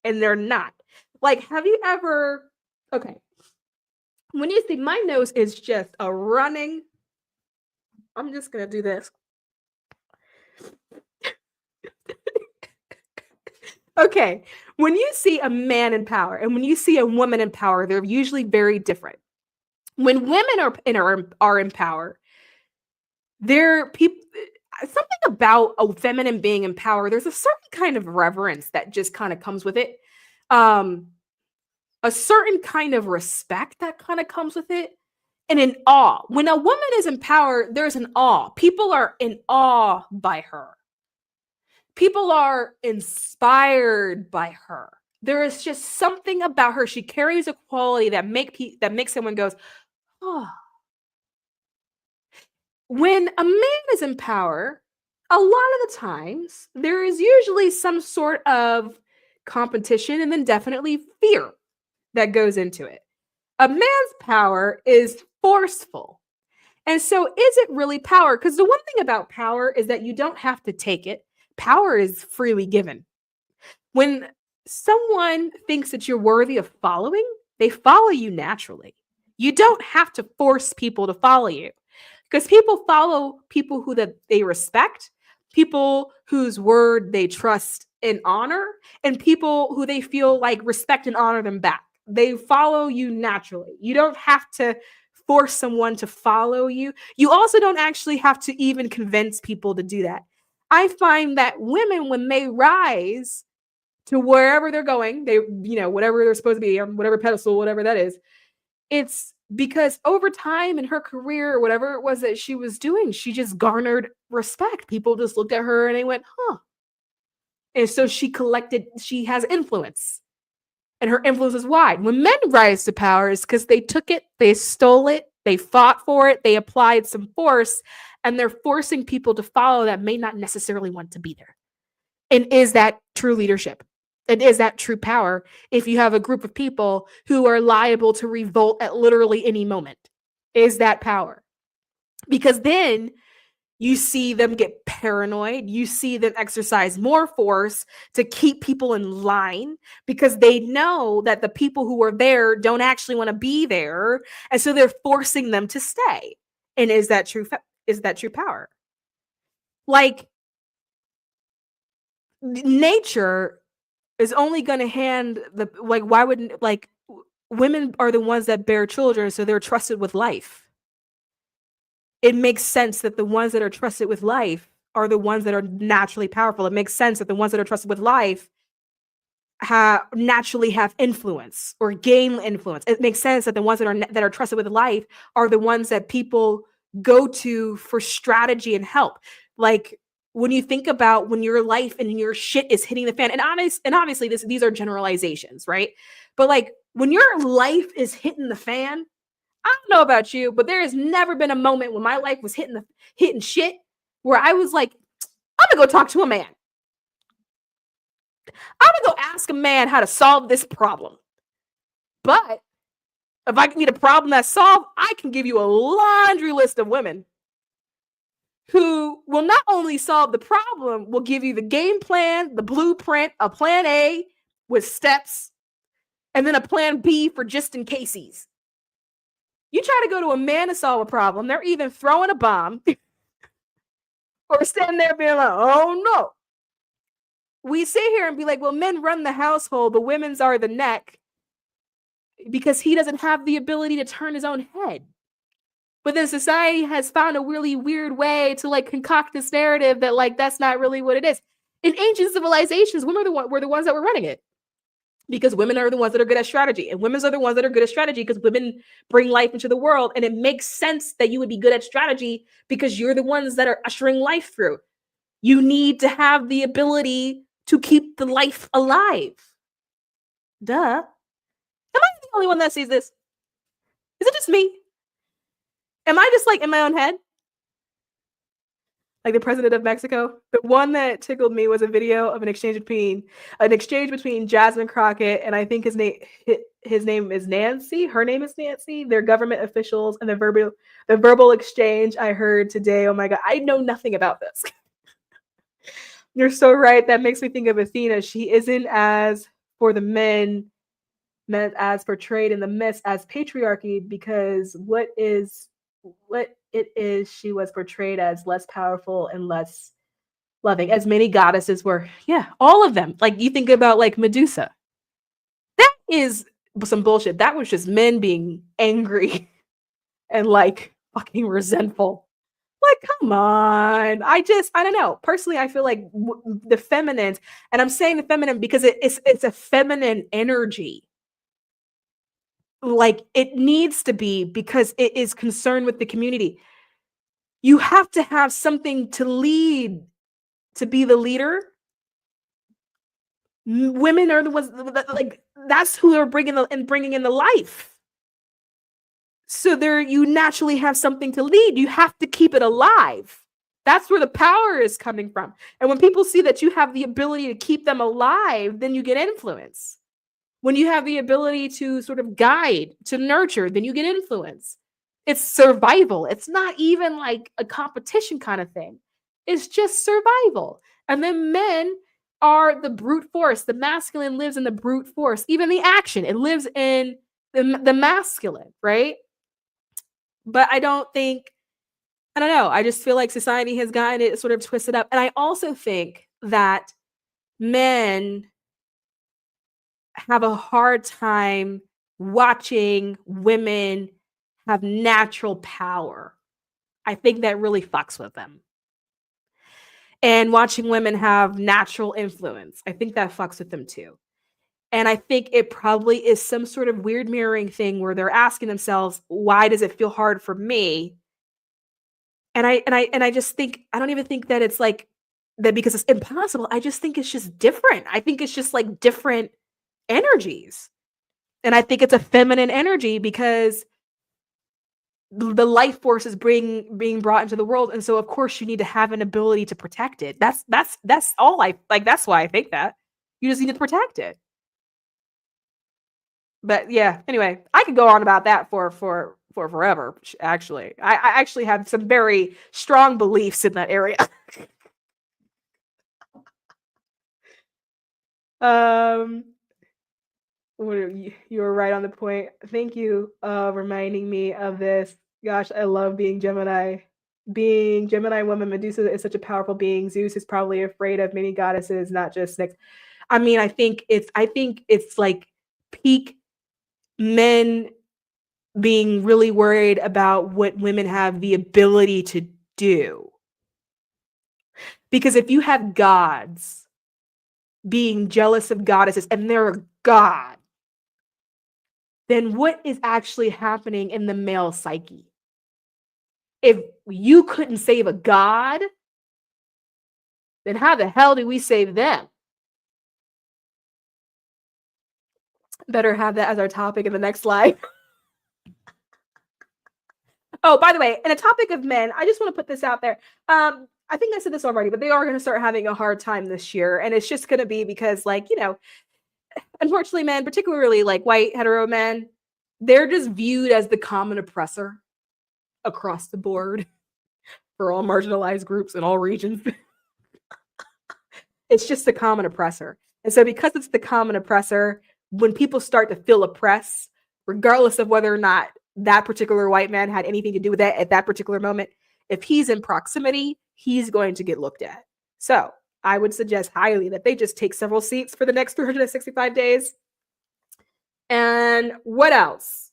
And they're not. Like, have you ever, okay, when you see my nose is just a running, I'm just going to do this. Okay, when you see a man in power and when you see a woman in power, they're usually very different. When women are in power, they're people. Something about a feminine being in power. There's a certain kind of reverence that just kind of comes with it. A certain kind of respect that kind of comes with it, and an awe. When a woman is in power, there's an awe. People are in awe by her. People are inspired by her. There is just something about her. She carries a quality that makes someone goes, oh. When a man is in power, a lot of the times there is usually some sort of competition and then definitely fear that goes into it. A man's power is forceful. And so is it really power? Because the one thing about power is that you don't have to take it. Power is freely given. When someone thinks that you're worthy of following, they follow you naturally. You don't have to force people to follow you, because people follow people who that they respect, people whose word they trust and honor, and people who they feel like respect and honor them back. They follow you naturally. You don't have to force someone to follow you. You also don't actually have to even convince people to do that. I find that women, when they rise to wherever they're going, they, whatever they're supposed to be on whatever pedestal, whatever that is, it's because over time in her career, or whatever it was that she was doing, she just garnered respect. People just looked at her and they went, huh. And so she has influence. And her influence is wide. When men rise to power, it's because they took it, they stole it, they fought for it, they applied some force, and they're forcing people to follow that may not necessarily want to be there. And is that true leadership? And is that true power if you have a group of people who are liable to revolt at literally any moment? Is that power? Because then you see them get paranoid. You see them exercise more force to keep people in line because they know that the people who are there don't actually want to be there. And so they're forcing them to stay. And is that true? Is that true power? Like, nature is only going to hand why wouldn't, women are the ones that bear children, so they're trusted with life. It makes sense that the ones that are trusted with life are the ones that are naturally powerful. It makes sense that the ones that are trusted with life naturally have influence or gain influence. It makes sense that the ones that are trusted with life are the ones that people go to for strategy and help. Like, when you think about when your life and your shit is hitting the fan, and obviously these are generalizations, right? But like, when your life is hitting the fan, I don't know about you, but there has never been a moment when my life was hitting shit where I was like, I'm gonna go talk to a man. I'm gonna go ask a man how to solve this problem. But if I can get a problem that's solved, I can give you a laundry list of women who will not only solve the problem, will give you the game plan, the blueprint, a plan A with steps, and then a plan B for just in cases. You try to go to a man to solve a problem, they're either throwing a bomb or standing there being like, oh no. We sit here and be like, well, men run the household, but women's are the neck because he doesn't have the ability to turn his own head. But then society has found a really weird way to concoct this narrative that that's not really what it is. In ancient civilizations, women were the ones that were running it because women are the ones that are good at strategy, and women are the ones that are good at strategy because women bring life into the world. And it makes sense that you would be good at strategy because you're the ones that are ushering life through. You need to have the ability to keep the life alive. Duh. Am I the only one that sees this? Is it just me? Am I just like in my own head? Like the president of Mexico. The one that tickled me was a video of an exchange between Jasmine Crockett and I think his name is Nancy. Her name is Nancy. They're government officials, and the verbal exchange I heard today. Oh my God, I know nothing about this. You're so right. That makes me think of Athena. She isn't as for the men as portrayed in the myths as patriarchy, because what it is, she was portrayed as less powerful and less loving, as many goddesses were. Yeah, all of them. Like you think about like Medusa. That is some bullshit. That was just men being angry and like fucking resentful. Like, come on. I don't know. Personally, I feel like the feminine, and I'm saying the feminine because it's a feminine energy. Like it needs to be, because it is concerned with the community. You have to have something to lead, to be the leader. Women are the ones like that's who are bringing in the life. So you naturally have something to lead. You have to keep it alive. That's where the power is coming from. And when people see that you have the ability to keep them alive, then you get influence. When you have the ability to sort of guide, to nurture, then you get influence. It's survival. It's not even like a competition kind of thing. It's just survival. And then men are the brute force. The masculine lives in the brute force. Even the action, it lives in the masculine, right? But I don't know. I just feel like society has gotten it sort of twisted up. And I also think that men have a hard time watching women have natural power. I think that really fucks with them. And watching women have natural influence, I think that fucks with them too. And I think it probably is some sort of weird mirroring thing where they're asking themselves, why does it feel hard for me? And I just think, I don't even think that it's like that because it's impossible. I just think it's just different. I think it's just like different energies. And I think it's a feminine energy because the life force is being brought into the world. And so of course you need to have an ability to protect it. That's all I like. That's why I think that you just need to protect it. But yeah, anyway, I could go on about that for forever. Actually, I actually have some very strong beliefs in that area. You were right on the point. Thank you, reminding me of this. Gosh, I love being Gemini. Being Gemini woman, Medusa is such a powerful being. Zeus is probably afraid of many goddesses, not just snakes. I mean, I think it's like peak men being really worried about what women have the ability to do. Because if you have gods being jealous of goddesses and they're a god, then what is actually happening in the male psyche? If you couldn't save a god, then how the hell do we save them? Better have that as our topic in the next slide. Oh, by the way, in a topic of men, I just want to put this out there. I think I said this already, but they are going to start having a hard time this year. And it's just going to be because, like, you know, unfortunately, men, particularly like white hetero men, they're just viewed as the common oppressor across the board for all marginalized groups in all regions. It's just the common oppressor. And so because it's the common oppressor, when people start to feel oppressed, regardless of whether or not that particular white man had anything to do with that at that particular moment, if he's in proximity, he's going to get looked at. So I would suggest highly that they just take several seats for the next 365 days. And what else?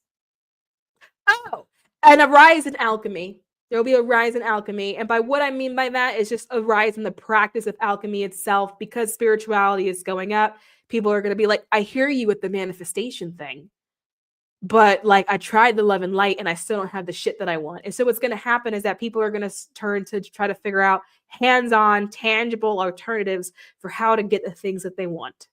Oh, and a rise in alchemy. There'll be a rise in alchemy. And by what I mean by that is just a rise in the practice of alchemy itself, because spirituality is going up. People are going to be like, I hear you with the manifestation thing. but like I tried the love and light and I still don't have the shit that I want. And so what's going to happen is that people are going to turn to try to figure out hands-on, tangible alternatives for how to get the things that they want.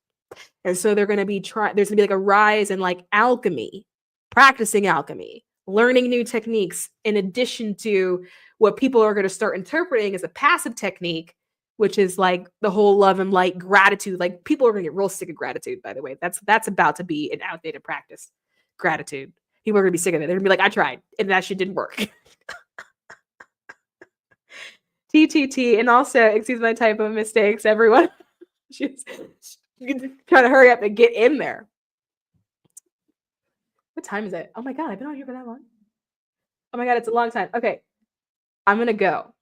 And so they're going to be there's going to be like a rise in like alchemy, practicing alchemy, learning new techniques in addition to what people are going to start interpreting as a passive technique, which is like the whole love and light gratitude. Like people are going to get real sick of gratitude, by the way. That's about to be an outdated practice. Gratitude. People are going to be sick of it. They're going to be like, I tried and that shit didn't work. TTT. And also, excuse my typo mistakes, everyone. She's trying to hurry up and get in there. What time is it? Oh my God, I've been on here for that long. Oh my God, it's a long time. Okay, I'm going to go.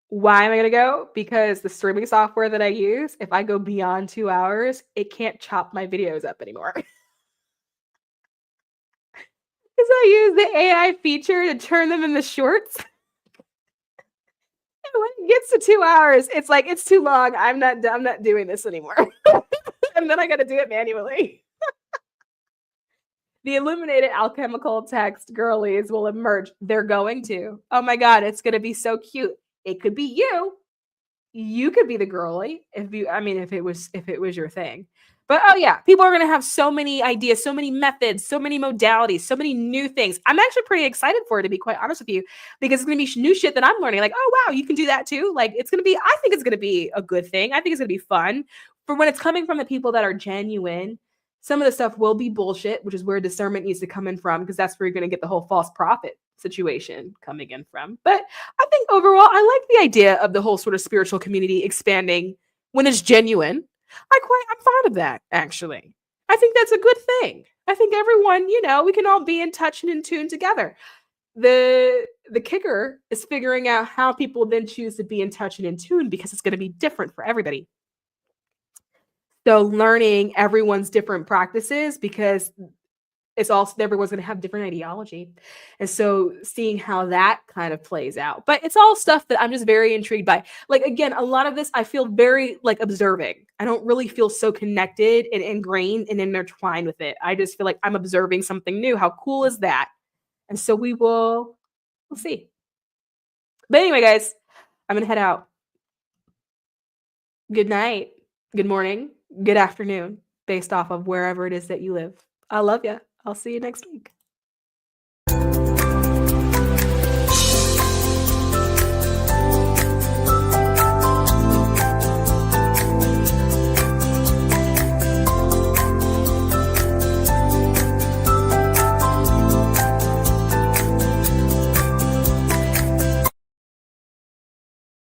Why am I going to go? Because the streaming software that I use, if I go beyond 2 hours, it can't chop my videos up anymore. Because I use the AI feature to turn them into shorts. And when it gets to 2 hours, it's like, it's too long. I'm not doing this anymore. And then I got to do it manually. The illuminated alchemical text girlies will emerge. They're going to. Oh my God, it's going to be so cute. It could be you. You could be the girly if it was your thing. But oh yeah, people are going to have so many ideas, so many methods, so many modalities, so many new things. I'm actually pretty excited for it, to be quite honest with you, because it's going to be new shit that I'm learning. Like, oh wow, you can do that too. Like I think it's going to be a good thing. I think it's going to be fun for when it's coming from the people that are genuine. Some of the stuff will be bullshit, which is where discernment needs to come in from, because that's where you're going to get the whole false prophet situation coming in from. But I think overall, I like the idea of the whole sort of spiritual community expanding when it's genuine. I'm fond of that, actually. I think that's a good thing. I think everyone, we can all be in touch and in tune together. The kicker is figuring out how people then choose to be in touch and in tune, because it's going to be different for everybody. So learning everyone's different practices, because it's also everyone's going to have different ideology. And so seeing how that kind of plays out. But it's all stuff that I'm just very intrigued by. Like, again, a lot of this I feel very like observing. I don't really feel so connected and ingrained and intertwined with it. I just feel like I'm observing something new. How cool is that? And so we'll see. But anyway, guys, I'm going to head out. Good night, good morning, good afternoon, based off of wherever it is that you live. I love you. I'll see you next week.